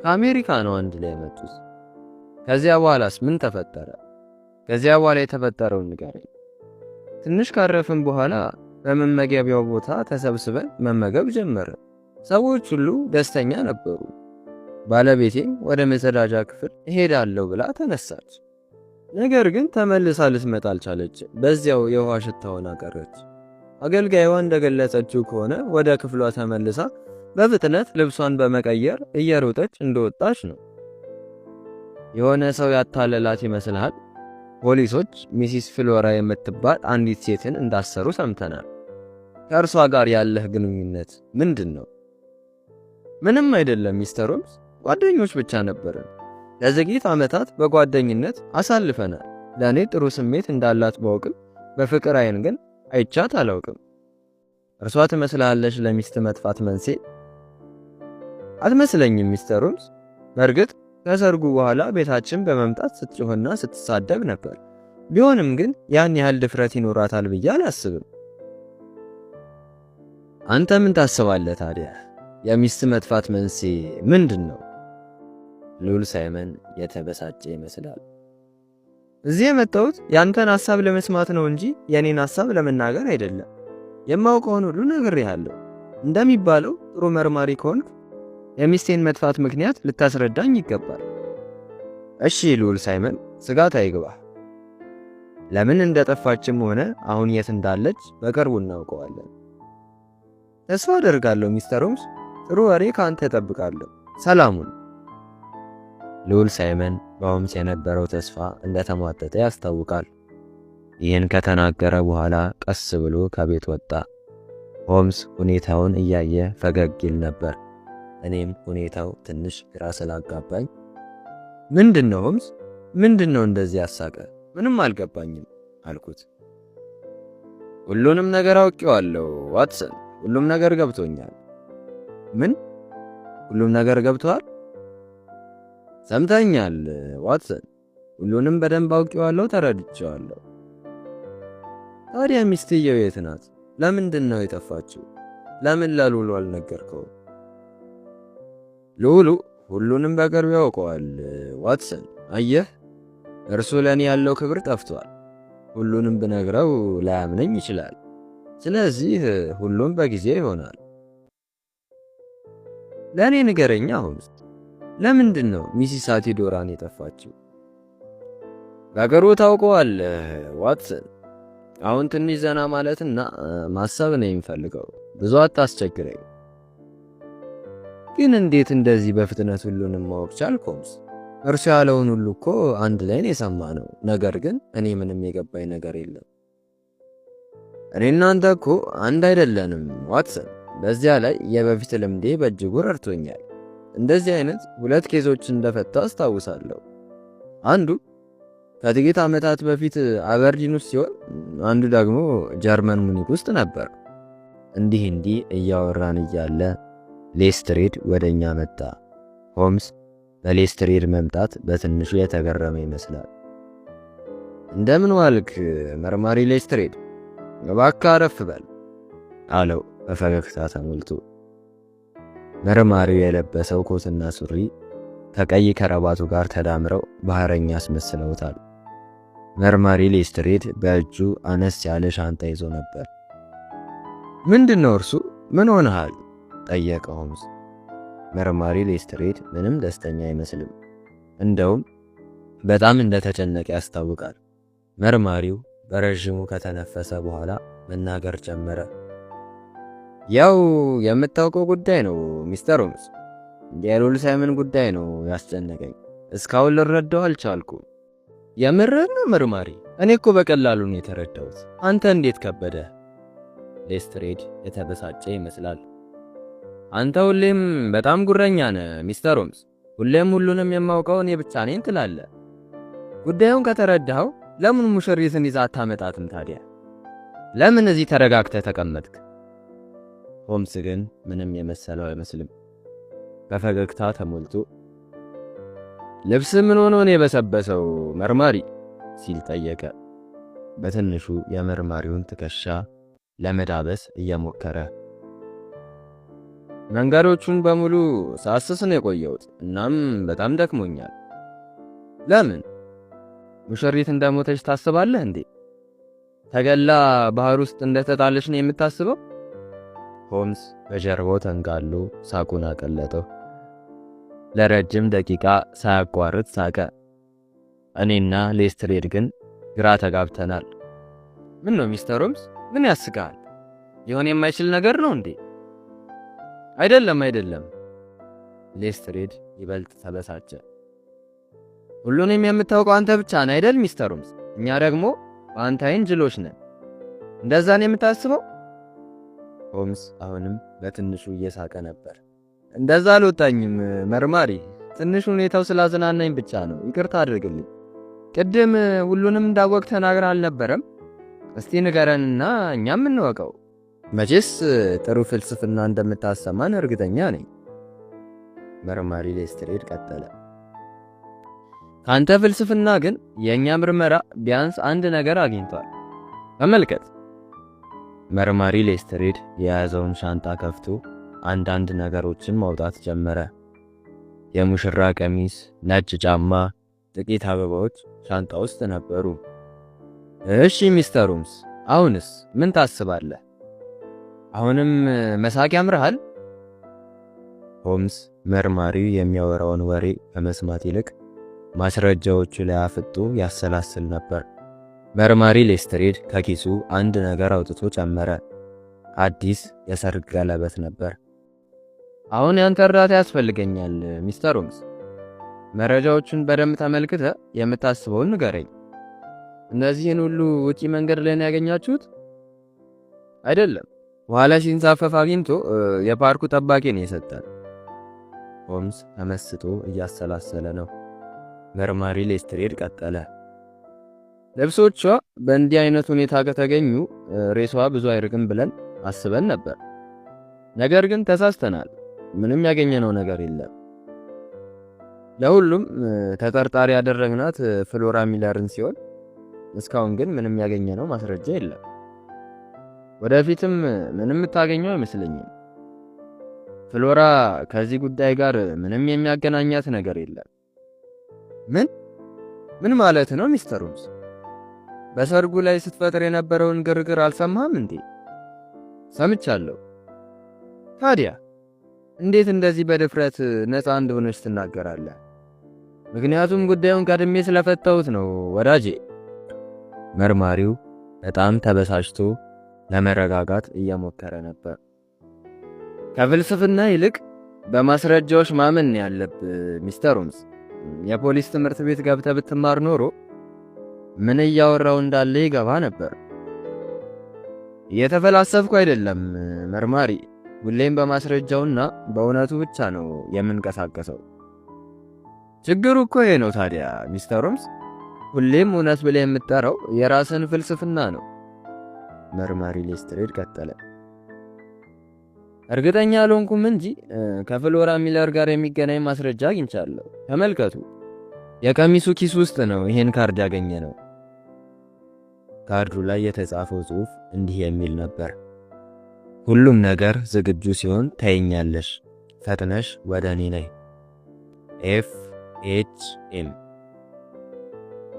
ከአሜሪካ ነው አንድ ላይ የመጡት። ከዚያ በኋላስ ምን ተፈጠረ? ከዚያ በኋላ የተፈጠረውን ንገረኝ። ትንሽ ካረፍን በኋላ በመመገቢያው ቦታ ተሰብስበን መመገብ ጀመርን። ሰዎች ሁሉ ደስተኛ ነበሩ። ባለቤቴም ወደ መጸዳጃ ክፍል እሄዳለሁ ብላ ተነሳች። ነገር ግን ተመልሳ ልትመጣ አልቻለች። በዚያው የውሃ ሽታ ሆና ቀረች። አገልጋይዋ እንደገለጸችው ከሆነ ወደ ክፍሏ ተመልሳ በፍጥነት ልብሷን በመቀየር እየሮጠች እንደወጣች ነው። የሆነ ሰው ያታለላት ይመስልሃል? ፖሊሶች ሚሲስ ፍሎራ የምትባል አንዲት ሴትን እንዳሰሩ ሰምተናል። ከእርሷ ጋር ያለህ ግንኙነት ምንድን ነው? ምንም አይደለም ሚስተር ሆምስ፣ ጓደኞች ብቻ ነበርን። ለጥቂት ዓመታት በጓደኝነት አሳልፈናል። ለእኔ ጥሩ ስሜት እንዳላት ባውቅም በፍቅር አይን ግን አይቻት አላውቅም። እርሷ ትመስላለች ለሚስት መጥፋት መንስኤ? አትመስለኝም ሚስተር ሆምስ። በእርግጥ ከሰርጉ በኋላ ቤታችን በመምጣት ስትጮህና ስትሳደብ ነበር። ቢሆንም ግን ያን ያህል ድፍረት ይኖራታል ብዬ አላስብም። አንተ ምን ታስባለህ ታዲያ? የሚስት መጥፋት መንስኤ ምንድን ነው? ልዑል ሳይመን የተበሳጨ ይመስላል። እዚህ የመጣሁት ያንተን ሐሳብ ለመስማት ነው እንጂ የኔን ሐሳብ ለመናገር አይደለም። የማውቀውን ሁሉ ነግሬሃለሁ። እንደሚባለው ጥሩ መርማሪ ከሆንክ የሚስቴን መጥፋት ምክንያት ልታስረዳኝ ይገባል። እሺ ልዑል ሳይመን፣ ስጋት አይግባህ። ለምን እንደጠፋችም ሆነ አሁን የት እንዳለች በቅርቡ እናውቀዋለን። ተስፋ አደርጋለሁ ሚስተር ሆምስ። ጥሩ ወሬ ከአንተ እጠብቃለሁ። ሰላሙን። ልዑል ሳይመን በሆምስ የነበረው ተስፋ እንደተሟጠጠ ያስታውቃል። ይህን ከተናገረ በኋላ ቀስ ብሎ ከቤት ወጣ። ሆምስ ሁኔታውን እያየ ፈገግ ይል ነበር። እኔም ሁኔታው ትንሽ ግራ ስላጋባኝ ምንድን ነው ሆምስ? ምንድን ነው እንደዚህ ያሳቀ? ምንም አልገባኝም አልኩት። ሁሉንም ነገር አውቄዋለሁ ዋትሰን፣ ሁሉም ነገር ገብቶኛል። ምን? ሁሉም ነገር ገብቷል? ሰምተኛል ዋትሰን። ሁሉንም በደንብ አውቄዋለሁ፣ ተረድቼዋለሁ። ታዲያ ሚስትየው የት ናት? ለምንድን ነው የጠፋችው? ለምን ለልዑሉ አልነገርከውም? ልዑሉ ሁሉንም በቅርብ ያውቀዋል ዋትሰን። አየህ፣ እርሱ ለእኔ ያለው ክብር ጠፍቷል። ሁሉንም ብነግረው ላያምነኝ ይችላል። ስለዚህ ሁሉም በጊዜ ይሆናል። ለእኔ ንገረኛ ሆምስ፣ ለምንድን ነው ሚሲስ አቲዶራን የጠፋችው? በቅርቡ ታውቀዋለህ ዋትሰን። አሁን ትንሽ ዘና ማለትና ማሰብ ነው የሚፈልገው። ብዙ አታስቸግረኝ። ግን እንዴት እንደዚህ በፍጥነት ሁሉንም ማወቅ ቻልክ ሆምስ? እርሱ ያለውን ሁሉ እኮ አንድ ላይ ነው የሰማነው። ነገር ግን እኔ ምንም የገባኝ ነገር የለም። እኔ እናንተ እኮ አንድ አይደለንም ዋትሰን። በዚያ ላይ የበፊት ልምዴ በእጅጉ ረድቶኛል። እንደዚህ አይነት ሁለት ኬዞች እንደፈታ አስታውሳለሁ። አንዱ ከጥቂት ዓመታት በፊት አበርዲን ውስጥ ሲሆን፣ አንዱ ደግሞ ጀርመን ሙኒክ ውስጥ ነበር። እንዲህ እያወራን እያለ ሌስትሬድ ወደኛ መጣ። ሆምስ በሌስትሬድ መምጣት በትንሹ የተገረመ ይመስላል። እንደምን ዋልክ መርማሪ ሌስትሬድ? እባክህ አረፍ በል አለው በፈገግታ ተሞልቶ። መርማሪው የለበሰው ኮትና ሱሪ ከቀይ ከረባቱ ጋር ተዳምረው ባህረኛ አስመስለውታል። መርማሪ ሌስትሬድ በእጁ አነስ ያለ ሻንጣ ይዞ ነበር። ምንድነው እርሱ? ምን ሆነሃል? ጠየቀ ሆምስ። መርማሪ ሌስትሬድ ምንም ደስተኛ አይመስልም። እንደውም በጣም እንደተጨነቀ ያስታውቃል። መርማሪው በረዥሙ ከተነፈሰ በኋላ መናገር ጀመረ። ያው የምታውቀው ጉዳይ ነው ሚስተር ሆምስ። የሉል ሳይመን ጉዳይ ነው ያስጨነቀኝ። እስካሁን ልረዳው አልቻልኩም። የምርህን ነው መርማሪ? እኔ እኮ በቀላሉ ነው የተረዳሁት። አንተ እንዴት ከበደ? ሌስትሬድ የተበሳጨ ይመስላል። አንተ ሁሌም በጣም ጉረኛ ነህ ሚስተር ሆምስ። ሁሌም ሁሉንም የማውቀው እኔ ብቻ ነኝ ትላለህ። ጉዳዩን ከተረዳኸው ለምን ሙሽሪትን ይዛ አታመጣትም ታዲያ? ለምን እዚህ ተረጋግተህ ተቀመጥክ? ሆምስ ግን ምንም የመሰለው አይመስልም። በፈገግታ ተሞልቶ ልብስ ምን ሆኖ ነው የበሰበሰው መርማሪ ሲል ጠየቀ። በትንሹ የመርማሪውን ትከሻ ለመዳበስ እየሞከረ መንገዶቹን በሙሉ ሳስስ ነው የቆየሁት። እናም በጣም ደክሞኛል። ለምን? ሙሽሪት እንደሞተች ታስባለህ እንዴ? ተገላ ባህር ውስጥ እንደተጣለች ነው የምታስበው? ሆምስ በጀርባው ተንጋሎ ሳቁን አቀለጠው። ለረጅም ደቂቃ ሳያቋርጥ ሳቀ። እኔና ሌስትሬድ ግን ግራ ተጋብተናል። ምን ነው ሚስተር ሆምስ? ምን ያስጋል? ሊሆን የማይችል ነገር ነው እንዴ? አይደለም። ሌስትሬድ ይበልጥ ተበሳጨ። ሁሉንም የምታውቀው አንተ ብቻ ነህ አይደል ሚስተር ሆምስ? እኛ ደግሞ በአንተ አይን ጅሎች ነን። እንደዛ ነው የምታስበው? ሆምስ አሁንም በትንሹ እየሳቀ ነበር። እንደዛ አልወጣኝም መርማሪ፣ ትንሽ ሁኔታው ስላዝናናኝ ብቻ ነው። ይቅርታ አድርግልኝ። ቅድም ሁሉንም እንዳወቅ ተናግረ አልነበረም? እስቲ ንገረንና እኛም እንወቀው። መቼስ ጥሩ ፍልስፍና እንደምታሰማን እርግጠኛ ነኝ። መርማሪ ሌስትሬድ ቀጠለ። ካንተ ፍልስፍና ግን የኛ ምርመራ ቢያንስ አንድ ነገር አግኝቷል። ተመልከት። መርማሪ ሌስትሬድ የያዘውን ሻንጣ ከፍቶ አንዳንድ ነገሮችን ማውጣት ጀመረ። የሙሽራ ቀሚስ፣ ነጭ ጫማ፣ ጥቂት አበባዎች ሻንጣ ውስጥ ነበሩ። እሺ ሚስተር ሆምስ፣ አሁንስ ምን ታስባለህ? አሁንም መሳቅ ያምርሃል? ሆምስ መርማሪው የሚያወራውን ወሬ ከመስማት ይልቅ ማስረጃዎቹ ላይ አፍጦ ያሰላስል ነበር። መርማሪ ሌስትሬድ ከኪሱ አንድ ነገር አውጥቶ ጨመረ። አዲስ የሰርግ ቀለበት ነበር። አሁን ያንተ እርዳታ ያስፈልገኛል ሚስተር ሆምስ። መረጃዎቹን በደንብ ተመልክተ የምታስበውን ንገረኝ። እነዚህን ሁሉ ውጪ መንገድ ላይ ነው ያገኛችሁት? አይደለም፣ በኋላ ሲንሳፈፍ አግኝቶ የፓርኩ ጠባቂ ነው የሰጠን። ሆምስ ተመስጦ እያሰላሰለ ነው። መርማሪ ሌስትሬድ ቀጠለ። ልብሶቿ በእንዲህ አይነት ሁኔታ ከተገኙ ሬሷ ብዙ አይርቅም ብለን አስበን ነበር። ነገር ግን ተሳስተናል። ምንም ያገኘነው ነገር የለም። ለሁሉም ተጠርጣሪ ያደረግናት ፍሎራ ሚለርን ሲሆን እስካሁን ግን ምንም ያገኘነው ማስረጃ የለም። ወደፊትም ምንም የምታገኘው አይመስለኝም። ፍሎራ ከዚህ ጉዳይ ጋር ምንም የሚያገናኛት ነገር የለም። ምን ማለት ነው ሚስተር ሆምስ? በሰርጉ ላይ ስትፈጥር የነበረውን ግርግር አልሰማህም እንዴ? ሰምቻለሁ። ታዲያ እንዴት እንደዚህ በድፍረት ነፃ እንደሆነች ትናገራለህ? ምክንያቱም ጉዳዩን ቀድሜ ስለፈታሁት ነው ወዳጄ። መርማሪው በጣም ተበሳጭቶ ለመረጋጋት እየሞከረ ነበር። ከፍልስፍና ይልቅ በማስረጃዎች ማመን ያለብህ ሚስተር ሆምስ። የፖሊስ ትምህርት ቤት ገብተህ ብትማር ኖሮ ምን እያወራው እንዳለ ይገባ ነበር። እየተፈላሰፍኩ አይደለም መርማሪ፣ ሁሌም በማስረጃውና በእውነቱ ብቻ ነው የምንቀሳቀሰው። ችግሩ እኮ ይሄ ነው ታዲያ ሚስተር ሆምስ። ሁሌም እውነት ብለህ የምትጠራው የራስን ፍልስፍና ነው። መርማሪ ሌስትሬድ ቀጠለ። እርግጠኛ አልሆንኩም እንጂ ከፍሎራ ሚለር ጋር የሚገናኝ ማስረጃ አግኝቻለሁ። ተመልከቱ። የቀሚሱ ኪስ ውስጥ ነው ይሄን ካርድ ያገኘነው። ካርዱ ላይ የተጻፈው ጽሑፍ እንዲህ የሚል ነበር። ሁሉም ነገር ዝግጁ ሲሆን ታይኛለሽ። ፈጥነሽ ወደ እኔ ነይ። FHM።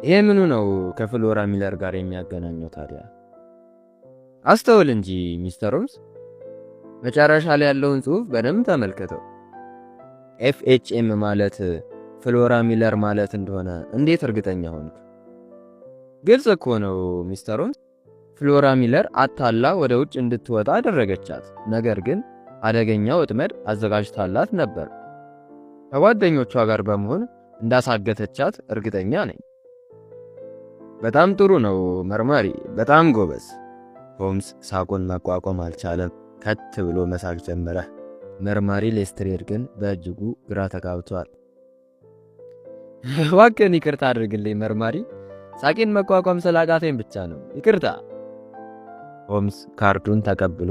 ይሄ ምኑ ነው ከፍሎራ ሚለር ጋር የሚያገናኘው ታዲያ? አስተውል እንጂ ሚስተር ሆምስ፣ መጨረሻ ላይ ያለውን ጽሑፍ በደንብ ተመልከተው። FHM ማለት ፍሎራ ሚለር ማለት እንደሆነ እንዴት እርግጠኛ ሆንክ? ግልጽ እኮ ነው ሚስተር ሆምስ። ፍሎራ ሚለር አታላ ወደ ውጭ እንድትወጣ አደረገቻት። ነገር ግን አደገኛ ወጥመድ አዘጋጅታላት ነበር። ከጓደኞቿ ጋር በመሆን እንዳሳገተቻት እርግጠኛ ነኝ። በጣም ጥሩ ነው መርማሪ፣ በጣም ጎበዝ። ሆምስ ሳቁን መቋቋም አልቻለም። ከት ብሎ መሳቅ ጀመረ። መርማሪ ሌስትሬድ ግን በእጅጉ ግራ ተጋብቷል። እባክህን ይቅርታ አድርግልኝ መርማሪ፣ ሳቄን መቋቋም ስላቃተኝ ብቻ ነው፣ ይቅርታ። ሆምስ ካርዱን ተቀብሎ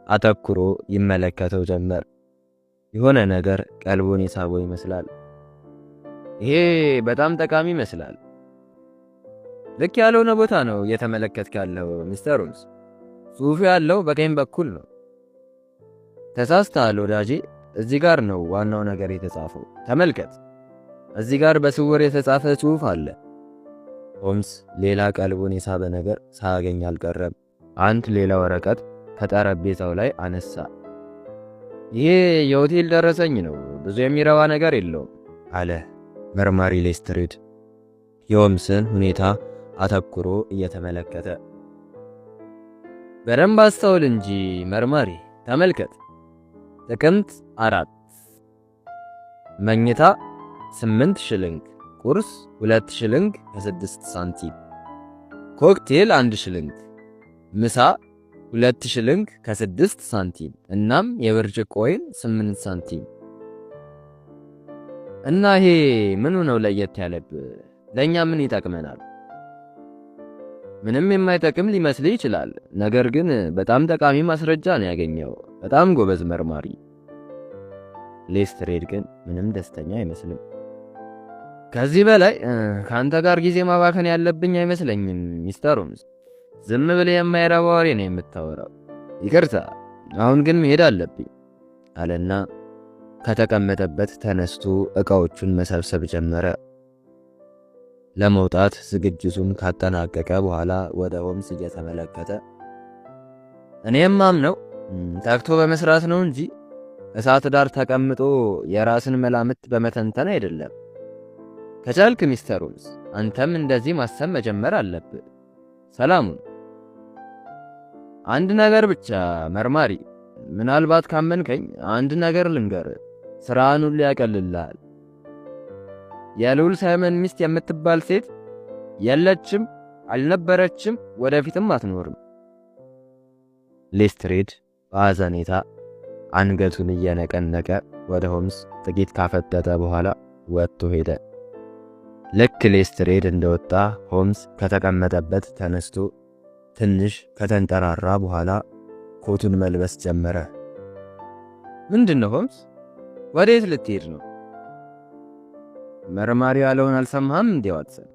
አተኩሮ ይመለከተው ጀመር። የሆነ ነገር ቀልቡን የሳበው ይመስላል። ይሄ በጣም ጠቃሚ ይመስላል። ልክ ያልሆነ ቦታ ነው እየተመለከትክ ያለው ሚስተር ሆምስ። ጽሑፉ ያለው በቀኝ በኩል ነው። ተሳስተሃል ወዳጄ። እዚህ ጋር ነው ዋናው ነገር የተጻፈው። ተመልከት፣ እዚህ ጋር በስውር የተጻፈ ጽሑፍ አለ። ሆምስ ሌላ ቀልቡን የሳበ ነገር ሳያገኝ አልቀረም። አንድ ሌላ ወረቀት ከጠረጴዛው ላይ አነሳ። ይሄ የሆቴል ደረሰኝ ነው፣ ብዙ የሚረባ ነገር የለውም አለ መርማሪ ሌስትሬድ የሆምስን ሁኔታ አተኩሮ እየተመለከተ። በደንብ አስተውል እንጂ መርማሪ፣ ተመልከት። ጥቅምት 4 መኝታ 8 ሽልንግ፣ ቁርስ 2 ሽልንግ ከ6 ሳንቲም፣ ኮክቴል 1 ሽልንግ፣ ምሳ 2 ሽልንግ ከ6 ሳንቲም እናም የብርጭቆ ወይን 8 ሳንቲም። እና ይሄ ምኑ ነው ለየት ያለብህ? ለኛ ምን ይጠቅመናል? ምንም የማይጠቅም ሊመስልህ ይችላል። ነገር ግን በጣም ጠቃሚ ማስረጃ ነው ያገኘው። በጣም ጎበዝ መርማሪ። ሌስትሬድ ግን ምንም ደስተኛ አይመስልም። ከዚህ በላይ ካንተ ጋር ጊዜ ማባከን ያለብኝ አይመስለኝም ሚስተር ሆምስ። ዝም ብለህ የማይረባ ወሬ ነው የምታወራው። ይቅርታ፣ አሁን ግን መሄድ አለብኝ አለና ከተቀመጠበት ተነስቶ ዕቃዎቹን መሰብሰብ ጀመረ። ለመውጣት ዝግጅቱን ካጠናቀቀ በኋላ ወደ ሆምስ እየተመለከተ እኔም ማምነው ተግቶ በመስራት ነው እንጂ እሳት ዳር ተቀምጦ የራስን መላምት በመተንተን አይደለም። ከቻልክ ሚስተር ሆምስ አንተም እንደዚህ ማሰብ መጀመር አለብህ። ሰላሙን። አንድ ነገር ብቻ መርማሪ፣ ምናልባት ካመንከኝ አንድ ነገር ልንገር፣ ስራህን ሁሉ ያቀልልሃል። የልዑል ሳይመን ሚስት የምትባል ሴት የለችም፣ አልነበረችም፣ ወደፊትም አትኖርም። ሌስትሬድ በአዘኔታ አንገቱን እየነቀነቀ ወደ ሆምስ ጥቂት ካፈጠጠ በኋላ ወጥቶ ሄደ። ልክ ሌስትሬድ እንደወጣ ሆምስ ከተቀመጠበት ተነስቶ ትንሽ ከተንጠራራ በኋላ ኮቱን መልበስ ጀመረ። ምንድነው ሆምስ? ወዴት ልትሄድ ነው? መርማሪ ያለውን አልሰማህም እንዴ ዋትሰን?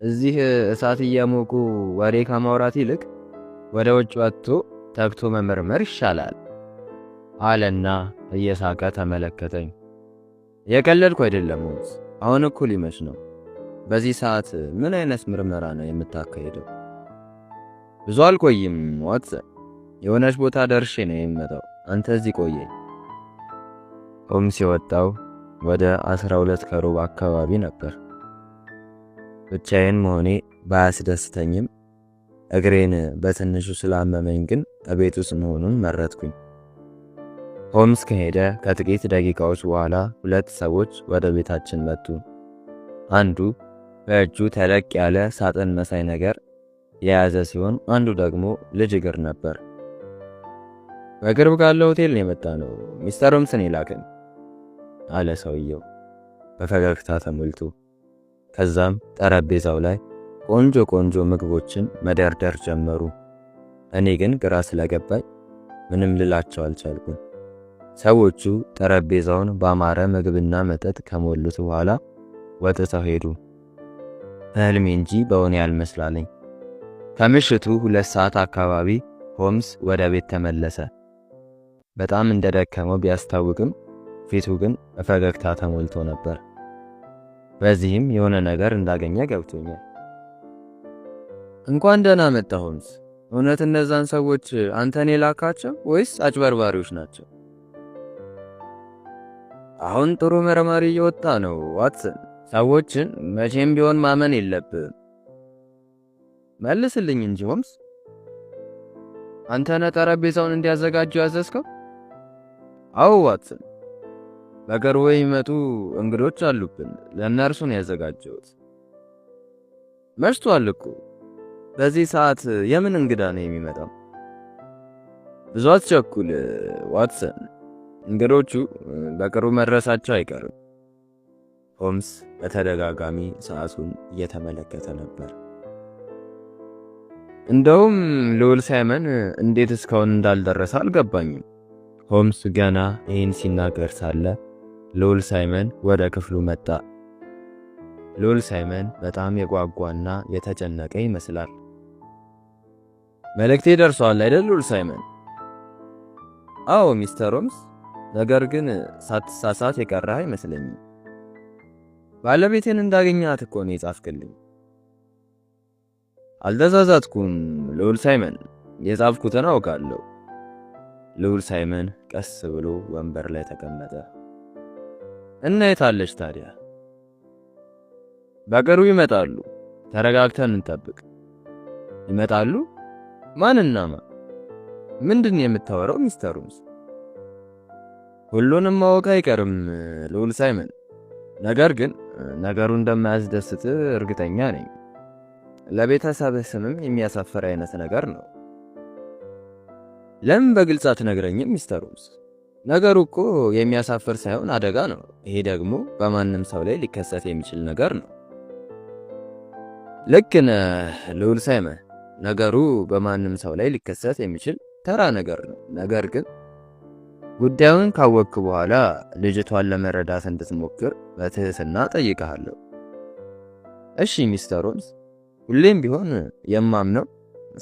እዚህ እሳት እየሞቁ ወሬ ከማውራት ይልቅ ወደ ውጭ ወጥቶ ተግቶ መመርመር ይሻላል አለና እየሳቀ ተመለከተኝ። የቀለድኩ አይደለም ሆምስ፣ አሁን እኮ ሊመሽ ነው። በዚህ ሰዓት ምን አይነት ምርመራ ነው የምታካሄደው? ብዙ አልቆይም ዋትሰን፣ የሆነች ቦታ ደርሼ ነው የምመጣው። አንተ እዚህ ቆየኝ። ሆምስ የወጣው ወደ 12 ከሩብ አካባቢ ነበር። ብቻዬን መሆኔ ባያስደስተኝም እግሬን በትንሹ ስላመመኝ ግን እቤት ውስጥ መሆኑን መረጥኩኝ። ሆምስ ከሄደ ከጥቂት ደቂቃዎች በኋላ ሁለት ሰዎች ወደ ቤታችን መጡ። አንዱ በእጁ ተለቅ ያለ ሳጥን መሳይ ነገር የያዘ ሲሆን አንዱ ደግሞ ልጅ እግር ነበር። በቅርብ ካለው ሆቴል ነው የመጣ ነው፣ ሚስተር ሆምስን የላከን አለ ሰውየው በፈገግታ ተሞልቶ። ከዛም ጠረጴዛው ላይ ቆንጆ ቆንጆ ምግቦችን መደርደር ጀመሩ። እኔ ግን ግራ ስለገባኝ ምንም ልላቸው አልቻልኩም። ሰዎቹ ጠረጴዛውን ባማረ ምግብና መጠጥ ከሞሉት በኋላ ወጥተው ሄዱ። በህልሜ እንጂ በእውኔ ያልመስላለኝ። ከምሽቱ 2 ሰዓት አካባቢ ሆምስ ወደ ቤት ተመለሰ። በጣም እንደደከመው ቢያስታውቅም ፊቱ ግን በፈገግታ ተሞልቶ ነበር። በዚህም የሆነ ነገር እንዳገኘ ገብቶኛል። እንኳን ደህና መጣ ሆምስ። እውነት እነዛን ሰዎች አንተን የላካቸው ወይስ አጭበርባሪዎች ናቸው? አሁን ጥሩ መርማሪ እየወጣ ነው ዋትሰን። ሰዎችን መቼም ቢሆን ማመን የለብህም። መልስልኝ እንጂ ሆምስ። አንተ ነህ ጠረጴዛውን እንዲያዘጋጁ ያዘዝከው? አዎ ዋትሰን። በቅርቡ የሚመጡ እንግዶች አሉብን። ለእነርሱ ነው ያዘጋጀሁት። መሽቷል እኮ። በዚህ ሰዓት የምን እንግዳ ነው የሚመጣው? ብዙ አትቸኩል ዋትሰን። እንግዶቹ በቅርቡ መድረሳቸው አይቀርም። ሆምስ በተደጋጋሚ ሰዓቱን እየተመለከተ ነበር። እንደውም ልዑል ሳይመን እንዴት እስካሁን እንዳልደረሰ አልገባኝም። ሆምስ ገና ይህን ሲናገር ሳለ ልዑል ሳይመን ወደ ክፍሉ መጣ። ልዑል ሳይመን በጣም የጓጓና የተጨነቀ ይመስላል። መልእክቴ ደርሷል አይደል ልዑል ሳይመን? አዎ ሚስተር ሆምስ፣ ነገር ግን ሳትሳሳት የቀረህ አይመስለኝም። ባለቤቴን እንዳገኛት እኮ ነው የጻፍክልኝ። አልተሳሳትኩም ልዑል ሳይመን፣ የጻፍኩትን አውቃለሁ። ልዑል ሳይመን ቀስ ብሎ ወንበር ላይ ተቀመጠ። እና የታለች ታዲያ? በቅርቡ ይመጣሉ። ተረጋግተን እንጠብቅ። ይመጣሉ? ማንና ማን? ምንድን የምታወራው ሚስተር ሆምስ? ሁሉንም ማወቅ አይቀርም ልዑል ሳይመን፣ ነገር ግን ነገሩ እንደማያስደስት እርግጠኛ ነኝ። ለቤተሰብህ ስምም የሚያሳፍር አይነት ነገር ነው። ለምን በግልጽ አትነግረኝም ሚስተር ሆምስ? ነገሩ እኮ የሚያሳፍር ሳይሆን አደጋ ነው። ይሄ ደግሞ በማንም ሰው ላይ ሊከሰት የሚችል ነገር ነው። ልክ ነህ ልዑል ሳይመን፣ ነገሩ በማንም ሰው ላይ ሊከሰት የሚችል ተራ ነገር ነው። ነገር ግን ጉዳዩን ካወቅክ በኋላ ልጅቷን ለመረዳት እንድትሞክር በትህትና ጠይቀሃለሁ። እሺ ሚስተር ሆምስ፣ ሁሌም ቢሆን የማምነው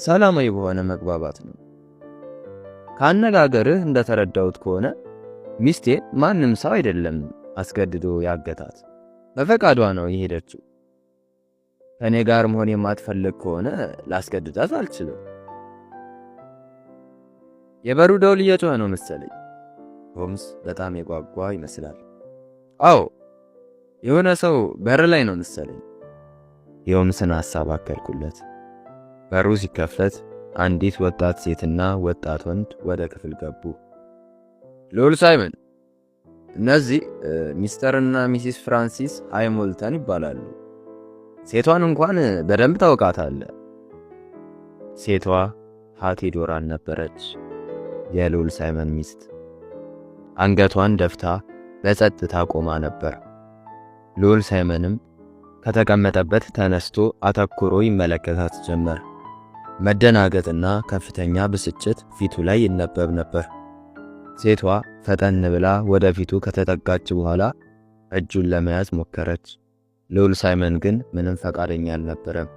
ሰላማዊ በሆነ መግባባት ነው። ካነጋገርህ እንደተረዳሁት ከሆነ ሚስቴ ማንም ሰው አይደለም አስገድዶ ያገታት፣ በፈቃዷ ነው የሄደችው። ከኔ ጋር መሆን የማትፈልግ ከሆነ ላስገድዳት አልችልም። የበሩ ደውል እየጮኸ ነው መሰለኝ። ሆምስ በጣም የጓጓ ይመስላል። አዎ የሆነ ሰው በር ላይ ነው መሰለኝ። የሆምስን ሐሳብ አከልኩለት። በሩ ሲከፈት አንዲት ወጣት ሴትና ወጣት ወንድ ወደ ክፍል ገቡ። ልዑል ሳይመን፣ እነዚህ ሚስተርና ሚሲስ ፍራንሲስ ሃይሞልተን ይባላሉ። ሴቷን እንኳን በደንብ ታውቃታለህ። ሴቷ ሃቲ ዶራን ነበረች፣ የልዑል ሳይመን ሚስት። አንገቷን ደፍታ በጸጥታ ቆማ ነበር። ልዑል ሳይመንም ከተቀመጠበት ተነስቶ አተኩሮ ይመለከታት ጀመር። መደናገጥና ከፍተኛ ብስጭት ፊቱ ላይ ይነበብ ነበር። ሴቷ ፈጠን ብላ ወደፊቱ ከተጠጋች በኋላ እጁን ለመያዝ ሞከረች። ልዑል ሳይመን ግን ምንም ፈቃደኛ አልነበረም።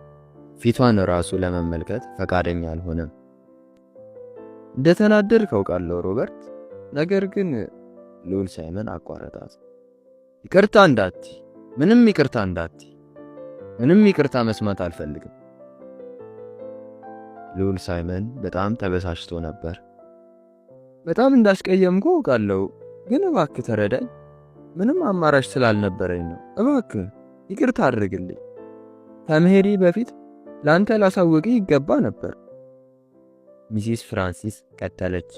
ፊቷን ራሱ ለመመልከት ፈቃደኛ አልሆነም። እንደተናደድክ አውቃለሁ ሮበርት፣ ነገር ግን ልዑል ሳይመን አቋረጣት። ይቅርታ እንዳቲ፣ ምንም ይቅርታ እንዳቲ፣ ምንም ይቅርታ መስማት አልፈልግም። ልዑል ሳይመን በጣም ተበሳጭቶ ነበር። በጣም እንዳስቀየምኩ አውቃለሁ፣ ግን እባክህ ተረዳኝ። ምንም አማራጭ ስላልነበረኝ ነው። እባክህ ይቅርታ አድርግልኝ። ከመሄዴ በፊት ላንተ ላሳውቅ ይገባ ነበር። ሚሲስ ፍራንሲስ ቀጠለች።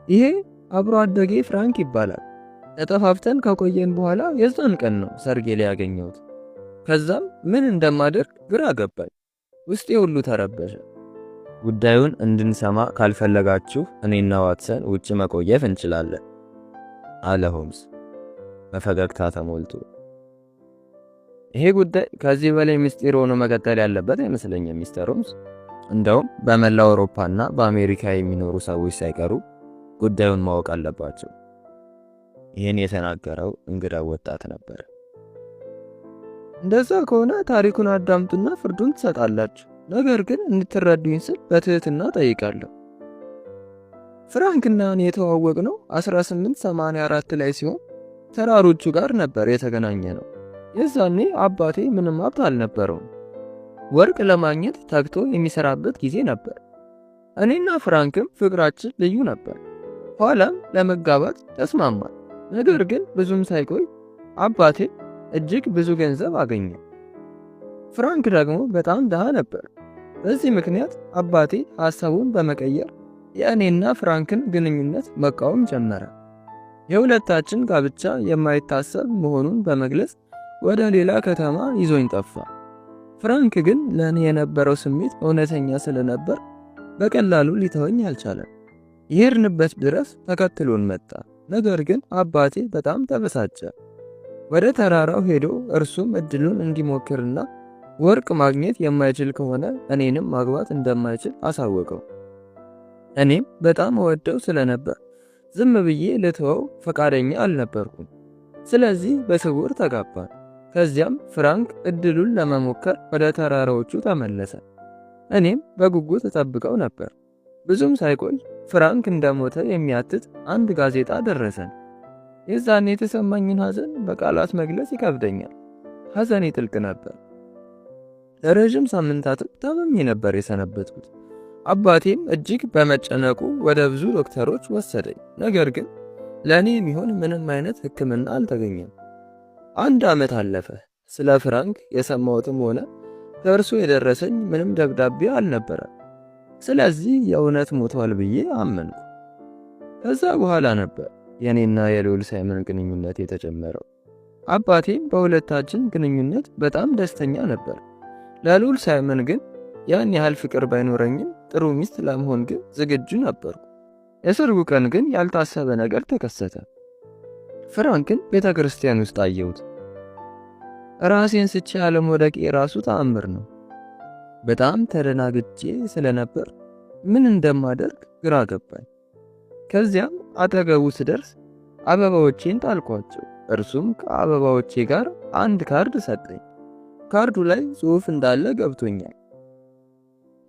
ይሄ አብሮ አደጌ ፍራንክ ይባላል። ተጠፋፍተን ከቆየን በኋላ የዛን ቀን ነው ሰርጌ ላይ ያገኘሁት። ከዛም ምን እንደማደርግ ግራ ገባኝ። ውስጤ ሁሉ ተረበሸ። ጉዳዩን እንድንሰማ ካልፈለጋችሁ እኔና ዋትሰን ውጭ መቆየት እንችላለን አለ ሆምስ በፈገግታ ተሞልቶ። ይሄ ጉዳይ ከዚህ በላይ ምስጢር ሆኖ መቀጠል ያለበት አይመስለኝም ሚስተር ሆምስ። እንደውም በመላው አውሮፓና በአሜሪካ የሚኖሩ ሰዎች ሳይቀሩ ጉዳዩን ማወቅ አለባቸው። ይህን የተናገረው እንግዳው ወጣት ነበር። እንደዛ ከሆነ ታሪኩን አዳምጡና ፍርዱን ትሰጣላችሁ። ነገር ግን እንድትረዱኝ ስል በትህትና ጠይቃለሁ። ፍራንክና እኔ የተዋወቅነው 1884 ላይ ሲሆን ተራሮቹ ጋር ነበር የተገናኘ ነው። የዛኔ አባቴ ምንም ሀብት አልነበረውም። ወርቅ ለማግኘት ተግቶ የሚሰራበት ጊዜ ነበር። እኔና ፍራንክም ፍቅራችን ልዩ ነበር። ኋላም ለመጋባት ተስማማል። ነገር ግን ብዙም ሳይቆይ አባቴ እጅግ ብዙ ገንዘብ አገኘ። ፍራንክ ደግሞ በጣም ድሃ ነበር። በዚህ ምክንያት አባቴ ሐሳቡን በመቀየር የእኔና ፍራንክን ግንኙነት መቃወም ጀመረ። የሁለታችን ጋብቻ የማይታሰብ መሆኑን በመግለጽ ወደ ሌላ ከተማ ይዞኝ ጠፋ። ፍራንክ ግን ለእኔ የነበረው ስሜት እውነተኛ ስለነበር በቀላሉ ሊተወኝ አልቻለም። የሄድንበት ድረስ ተከትሎን መጣ። ነገር ግን አባቴ በጣም ተበሳጨ። ወደ ተራራው ሄዶ እርሱም እድሉን እንዲሞክርና ወርቅ ማግኘት የማይችል ከሆነ እኔንም ማግባት እንደማይችል አሳወቀው። እኔም በጣም ወደው ስለነበር ዝም ብዬ ልተወው ፈቃደኛ አልነበርኩም። ስለዚህ በስውር ተጋባን። ከዚያም ፍራንክ እድሉን ለመሞከር ወደ ተራራዎቹ ተመለሰ። እኔም በጉጉት ተጠብቀው ነበር። ብዙም ሳይቆይ ፍራንክ እንደሞተ የሚያትት አንድ ጋዜጣ ደረሰን። የዛኔ የተሰማኝን ሐዘን በቃላት መግለጽ ይከብደኛል። ሐዘኔ ጥልቅ ነበር። ለረጅም ሳምንታት ታምሜ ነበር የሰነበትኩት። አባቴም እጅግ በመጨነቁ ወደ ብዙ ዶክተሮች ወሰደኝ። ነገር ግን ለእኔ የሚሆን ምንም አይነት ሕክምና አልተገኘም። 1 ዓመት አለፈ። ስለ ፍራንክ የሰማሁትም ሆነ ከእርሱ የደረሰኝ ምንም ደብዳቤ አልነበረም። ስለዚህ የእውነት ሞቷል ብዬ አመንኩ። ከዛ በኋላ ነበር የኔና የልዑል ሳይመን ግንኙነት የተጀመረው። አባቴም በሁለታችን ግንኙነት በጣም ደስተኛ ነበር። ለልዑል ሳይመን ግን ያን ያህል ፍቅር ባይኖረኝም ጥሩ ሚስት ለመሆን ግን ዝግጁ ነበርኩ። የሰርጉ ቀን ግን ያልታሰበ ነገር ተከሰተ። ፍራንክን ቤተ ክርስቲያን ውስጥ አየሁት። ራሴን ስቼ አለመውደቄ ራሱ ተአምር ነው። በጣም ተደናግጬ ስለነበር ምን እንደማደርግ ግራ ገባኝ። ከዚያም አጠገቡ ስደርስ አበባዎቼን ጣልኳቸው። እርሱም ከአበባዎቼ ጋር አንድ ካርድ ሰጠኝ። ካርዱ ላይ ጽሑፍ እንዳለ ገብቶኛል።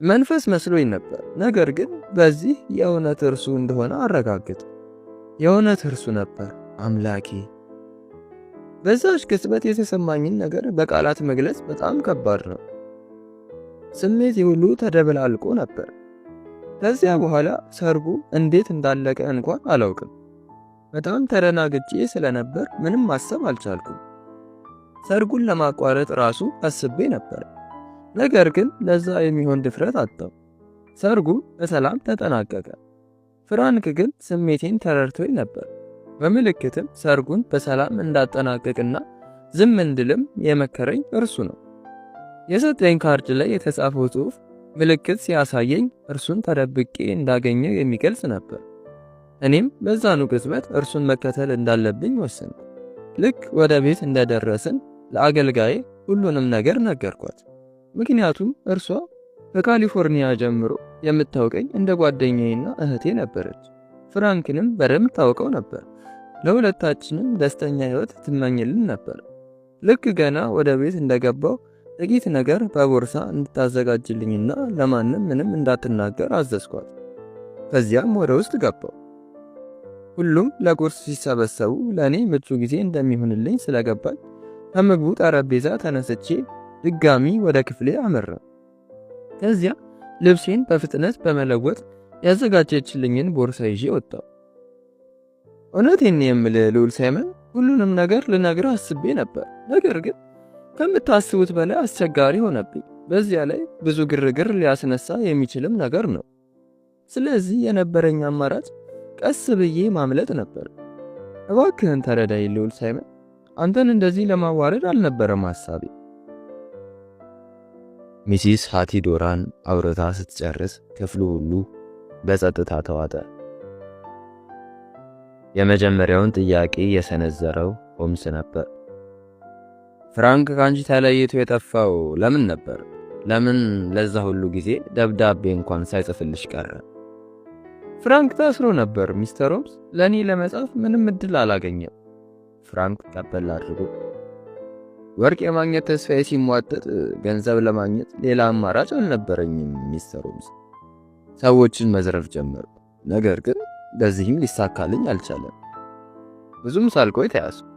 መንፈስ መስሎኝ ነበር። ነገር ግን በዚህ የእውነት እርሱ እንደሆነ አረጋግጥ። የእውነት እርሱ ነበር። አምላኬ! በዛች ቅጽበት የተሰማኝን ነገር በቃላት መግለጽ በጣም ከባድ ነው። ስሜቴ ሁሉ ተደበላልቆ ነበር። ከዚያ በኋላ ሰርጉ እንዴት እንዳለቀ እንኳን አላውቅም። በጣም ተደናግጬ ስለነበር ምንም ማሰብ አልቻልኩም። ሰርጉን ለማቋረጥ ራሱ አስቤ ነበር። ነገር ግን ለዛ የሚሆን ድፍረት አጣው። ሰርጉ በሰላም ተጠናቀቀ። ፍራንክ ግን ስሜቴን ተረድቶኝ ነበር። በምልክትም ሰርጉን በሰላም እንዳጠናቀቅና ዝም እንድልም የመከረኝ እርሱ ነው። የሰጠኝ ካርድ ላይ የተጻፈው ጽሑፍ ምልክት ሲያሳየኝ እርሱን ተደብቄ እንዳገኘው የሚገልጽ ነበር። እኔም በዛኑ ቅጽበት እርሱን መከተል እንዳለብኝ ወሰንኩ። ልክ ወደ ቤት እንደደረስን ለአገልጋዬ ሁሉንም ነገር ነገርኳት። ምክንያቱም እርሷ ከካሊፎርኒያ ጀምሮ የምታውቀኝ እንደ ጓደኛዬና እህቴ ነበረች። ፍራንክንም በደንብ ታውቀው ነበር። ለሁለታችንም ደስተኛ ሕይወት ትመኝልን ነበር። ልክ ገና ወደ ቤት እንደገባው ጥቂት ነገር በቦርሳ እንድታዘጋጅልኝና ለማንም ምንም እንዳትናገር አዘዝኳት። ከዚያም ወደ ውስጥ ገባው። ሁሉም ለቁርስ ሲሰበሰቡ ለእኔ ምቹ ጊዜ እንደሚሆንልኝ ስለገባኝ ከምግቡ ጠረጴዛ ተነስቼ ድጋሚ ወደ ክፍሌ አመራ። ከዚያ ልብሴን በፍጥነት በመለወጥ ያዘጋጀችልኝን ቦርሳ ይዤ ወጣሁ። እውነቴን የምልህ ልዑል ሳይመን፣ ሁሉንም ነገር ልነግርህ አስቤ ነበር። ነገር ግን ከምታስቡት በላይ አስቸጋሪ ሆነብኝ። በዚያ ላይ ብዙ ግርግር ሊያስነሳ የሚችልም ነገር ነው። ስለዚህ የነበረኝ አማራጭ ቀስ ብዬ ማምለጥ ነበር። እባክህን ተረዳኝ ልዑል ሳይመን፣ አንተን እንደዚህ ለማዋረድ አልነበረም ሐሳቤ። ሚሲስ ሃቲ ዶራን አውርታ ስትጨርስ ክፍሉ ሁሉ በጸጥታ ተዋጠ። የመጀመሪያውን ጥያቄ የሰነዘረው ሆምስ ነበር። ፍራንክ ካንቺ ተለይቶ የጠፋው ለምን ነበር? ለምን ለዛ ሁሉ ጊዜ ደብዳቤ እንኳን ሳይጽፍልሽ ቀረ? ፍራንክ ታስሮ ነበር ሚስተር ሆምስ። ለእኔ ለመጻፍ ምንም እድል አላገኘም። ፍራንክ ቀበል አድርጎ ወርቅ የማግኘት ተስፋዬ ሲሟጠጥ ገንዘብ ለማግኘት ሌላ አማራጭ አልነበረኝም ሚስተር ሆምስ። ሰዎችን መዝረፍ ጀመርኩ። ነገር ግን በዚህም ሊሳካልኝ አልቻለም። ብዙም ሳልቆይ ተያዝኩ።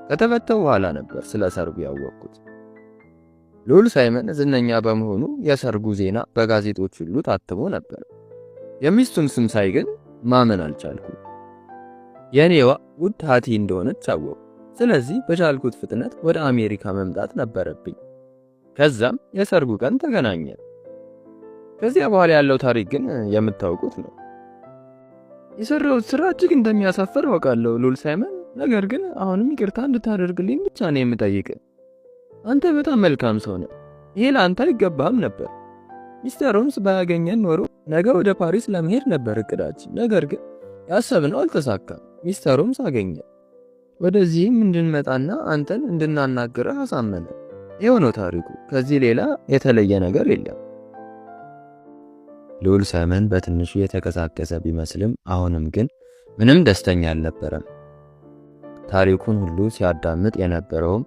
ከተፈታው በኋላ ነበር ስለ ሰርጉ ያወቅኩት። ልዑል ሳይመን ዝነኛ በመሆኑ የሰርጉ ዜና በጋዜጦች ሁሉ ታትሞ ነበር። የሚስቱን ስም ሳይ ግን ማመን አልቻልኩም። የኔዋ ውድ ሃቲ እንደሆነች አወቅኩ። ስለዚህ በቻልኩት ፍጥነት ወደ አሜሪካ መምጣት ነበረብኝ። ከዛም የሰርጉ ቀን ተገናኘን። ከዚያ በኋላ ያለው ታሪክ ግን የምታውቁት ነው። የሰራሁት ስራ እጅግ እንደሚያሳፍር አውቃለሁ ልዑል ሳይመን፣ ነገር ግን አሁንም ይቅርታ እንድታደርግልኝ ብቻ ነው የምጠይቅህ። አንተ በጣም መልካም ሰው ነህ። ይሄ ለአንተ አይገባም ነበር። ሚስተር ሆምስ ባያገኘን ኖሮ ነገ ወደ ፓሪስ ለመሄድ ነበር እቅዳችን። ነገር ግን ያሰብነው አልተሳካም። ሚስተር ሆምስ አገኘ። ወደዚህም እንድንመጣና አንተን እንድናናግረህ አሳመነ። ይኸው ነው ታሪኩ። ከዚህ ሌላ የተለየ ነገር የለም። ልዑል ሳይመን በትንሹ የተቀዛቀዘ ቢመስልም አሁንም ግን ምንም ደስተኛ አልነበረም። ታሪኩን ሁሉ ሲያዳምጥ የነበረውም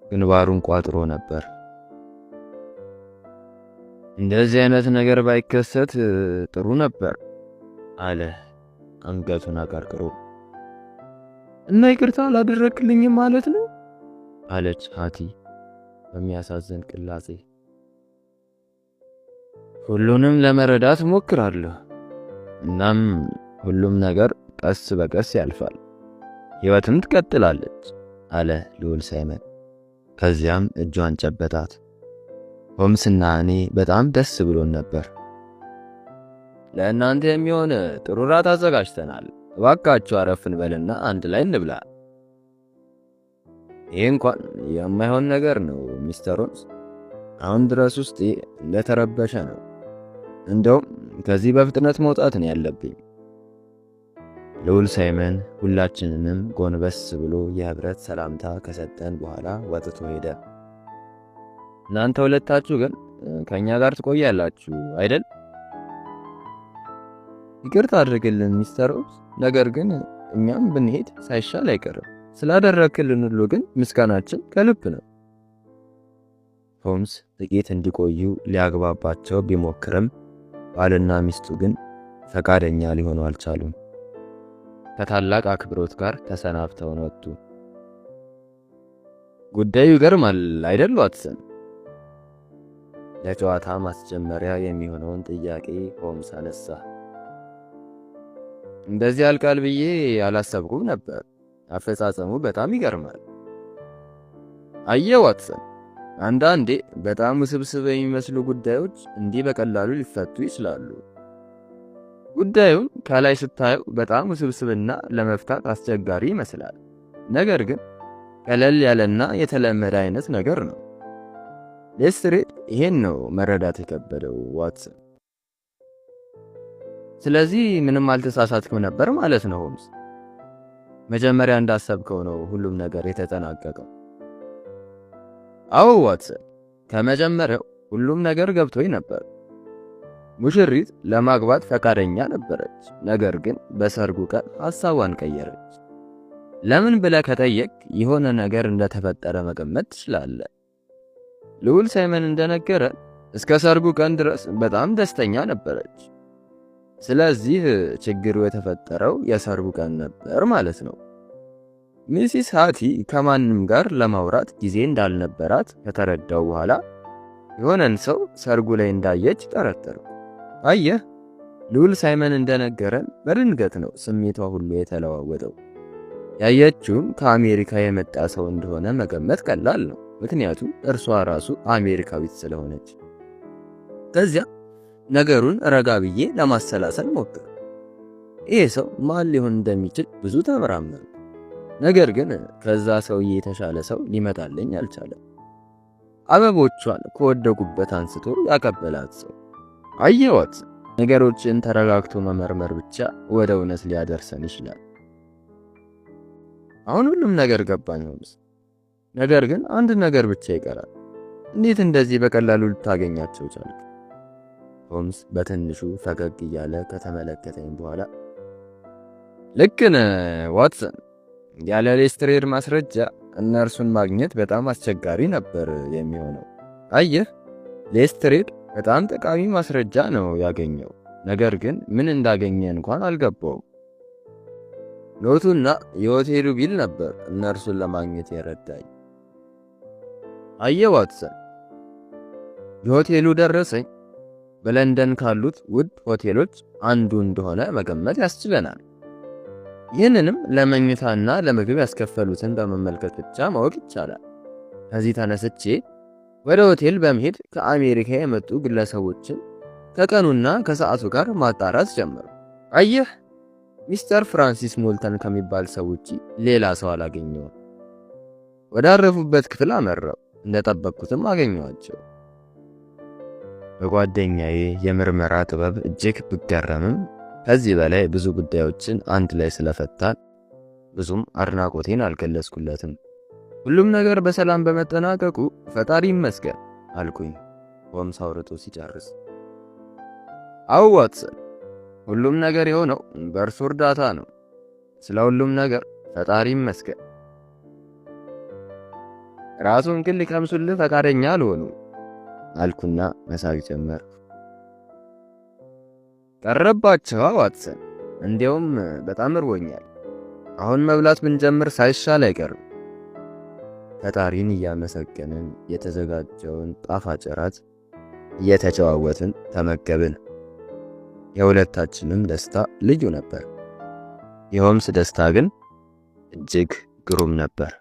ግንባሩን ቋጥሮ ነበር። እንደዚህ አይነት ነገር ባይከሰት ጥሩ ነበር አለ አንገቱን አቀርቅሮ። እና ይቅርታ አላደረክልኝም ማለት ነው? አለች ሃቲ በሚያሳዝን ቅላጼ። ሁሉንም ለመረዳት ሞክራለሁ። እናም ሁሉም ነገር ቀስ በቀስ ያልፋል፣ ሕይወትም ትቀጥላለች አለ ልዑል ሳይመን። ከዚያም እጇን ጨበጣት። ሆምስና እኔ በጣም ደስ ብሎን ነበር። ለእናንተ የሚሆን ጥሩ ራት አዘጋጅተናል። እባካችሁ አረፍ እንበልና አንድ ላይ እንብላ። ይህ እንኳን የማይሆን ነገር ነው ሚስተር ሆምስ። አሁን ድረስ ውስጤ እንደተረበሸ ነው። እንደውም ከዚህ በፍጥነት መውጣት ነው ያለብኝ። ልዑል ሳይመን ሁላችንንም ጎንበስ ብሎ የህብረት ሰላምታ ከሰጠን በኋላ ወጥቶ ሄደ። እናንተ ሁለታችሁ ግን ከኛ ጋር ትቆያላችሁ አይደል? ይቅርታ አድርግልን ሚስተር ሆምስ፣ ነገር ግን እኛም ብንሄድ ሳይሻል አይቀርም። ስላደረክልን ሁሉ ግን ምስጋናችን ከልብ ነው። ሆምስ ጥቂት እንዲቆዩ ሊያግባባቸው ቢሞክርም ባልና ሚስቱ ግን ፈቃደኛ ሊሆኑ አልቻሉም። ከታላቅ አክብሮት ጋር ተሰናብተው ወጡ። ጉዳዩ ይገርማል አይደል ዋትሰን? ለጨዋታ ማስጀመሪያ የሚሆነውን ጥያቄ ሆምስ አነሳ። እንደዚህ ያልቃል ብዬ አላሰብኩም ነበር። አፈጻጸሙ በጣም ይገርማል። አየህ ዋትሰን፣ አንዳንዴ በጣም ውስብስብ የሚመስሉ ጉዳዮች እንዲህ በቀላሉ ሊፈቱ ይችላሉ። ጉዳዩን ከላይ ስታየው በጣም ውስብስብና ለመፍታት አስቸጋሪ ይመስላል። ነገር ግን ቀለል ያለና የተለመደ አይነት ነገር ነው። ሌስትሬድ ይሄን ነው መረዳት የከበደው ዋትሰን። ስለዚህ ምንም አልተሳሳትክም ነበር ማለት ነው ሆምስ። መጀመሪያ እንዳሰብከው ነው ሁሉም ነገር የተጠናቀቀው። አዎ ዋትሰን፣ ከመጀመሪያው ሁሉም ነገር ገብቶኝ ነበር። ሙሽሪት ለማግባት ፈቃደኛ ነበረች። ነገር ግን በሰርጉ ቀን ሐሳቧን ቀየረች። ለምን ብለህ ከጠየቅ የሆነ ነገር እንደተፈጠረ መገመት ትችላለህ። ልዑል ሳይመን እንደነገረ እስከ ሰርጉ ቀን ድረስ በጣም ደስተኛ ነበረች። ስለዚህ ችግሩ የተፈጠረው የሰርጉ ቀን ነበር ማለት ነው። ሚሲስ ሃቲ ከማንም ጋር ለማውራት ጊዜ እንዳልነበራት ከተረዳው በኋላ የሆነን ሰው ሰርጉ ላይ እንዳየች ጠረጠሩ። አየህ፣ ልዑል ሳይመን እንደነገረን በድንገት ነው ስሜቷ ሁሉ የተለዋወጠው። ያየችውም ከአሜሪካ የመጣ ሰው እንደሆነ መገመት ቀላል ነው፣ ምክንያቱም እርሷ ራሱ አሜሪካዊት ስለሆነች። ከዚያ ነገሩን ረጋ ብዬ ለማሰላሰል ሞክር። ይሄ ሰው ማን ሊሆን እንደሚችል ብዙ ተመራመሩ። ነገር ግን ከዛ ሰውዬ የተሻለ ሰው ሊመጣልኝ አልቻለም። አበቦቿን ከወደቁበት አንስቶ ያቀበላት ሰው አየዋት። ነገሮችን ተረጋግቶ መመርመር ብቻ ወደ እውነት ሊያደርሰን ይችላል። አሁን ሁሉም ነገር ገባኝ ሆምስ። ነገር ግን አንድ ነገር ብቻ ይቀራል። እንዴት እንደዚህ በቀላሉ ልታገኛቸው ቻልክ? ሆምስ በትንሹ ፈገግ እያለ ከተመለከተኝ በኋላ ልክ ነህ ዋትሰን፣ ያለ ሌስትሬድ ማስረጃ እነርሱን ማግኘት በጣም አስቸጋሪ ነበር የሚሆነው። አየህ፣ ሌስትሬድ በጣም ጠቃሚ ማስረጃ ነው ያገኘው። ነገር ግን ምን እንዳገኘ እንኳን አልገባውም። ኖቱና የሆቴሉ ቢል ነበር እነርሱን ለማግኘት የረዳኝ። አየህ ዋትሰን፣ የሆቴሉ ደረሰኝ በለንደን ካሉት ውድ ሆቴሎች አንዱ እንደሆነ መገመት ያስችለናል። ይህንንም ለመኝታና ለምግብ ያስከፈሉትን በመመልከት ብቻ ማወቅ ይቻላል። ከዚህ ተነስቼ ወደ ሆቴል በመሄድ ከአሜሪካ የመጡ ግለሰቦችን ከቀኑና ከሰዓቱ ጋር ማጣራት ጀመሩ። አየህ፣ ሚስተር ፍራንሲስ ሞልተን ከሚባል ሰው ውጪ ሌላ ሰው አላገኘውም። ወዳረፉበት ክፍል አመራው። እንደጠበቅኩትም አገኘዋቸው። በጓደኛዬ የምርመራ ጥበብ እጅግ ብገረምም ከዚህ በላይ ብዙ ጉዳዮችን አንድ ላይ ስለፈታን ብዙም አድናቆቴን አልገለጽኩለትም። ሁሉም ነገር በሰላም በመጠናቀቁ ፈጣሪ ይመስገን አልኩኝ ሆምስ አውርቶ ሲጨርስ። አዎ ዋትሰን፣ ሁሉም ነገር የሆነው በእርሱ እርዳታ ነው። ስለ ሁሉም ነገር ፈጣሪ ይመስገን። ራሱን ግን ሊቀምሱልህ ፈቃደኛ አልሆኑ አልኩና መሳቅ ጀመርኩ። ቀረባቸው ዋትሰን፣ እንዲያውም በጣም እርቦኛል። አሁን መብላት ብንጀምር ሳይሻል አይቀርም። ፈጣሪን እያመሰገንን የተዘጋጀውን ጣፋጭ እራት እየተጨዋወትን ተመገብን። የሁለታችንም ደስታ ልዩ ነበር። የሆምስ ደስታ ግን እጅግ ግሩም ነበር።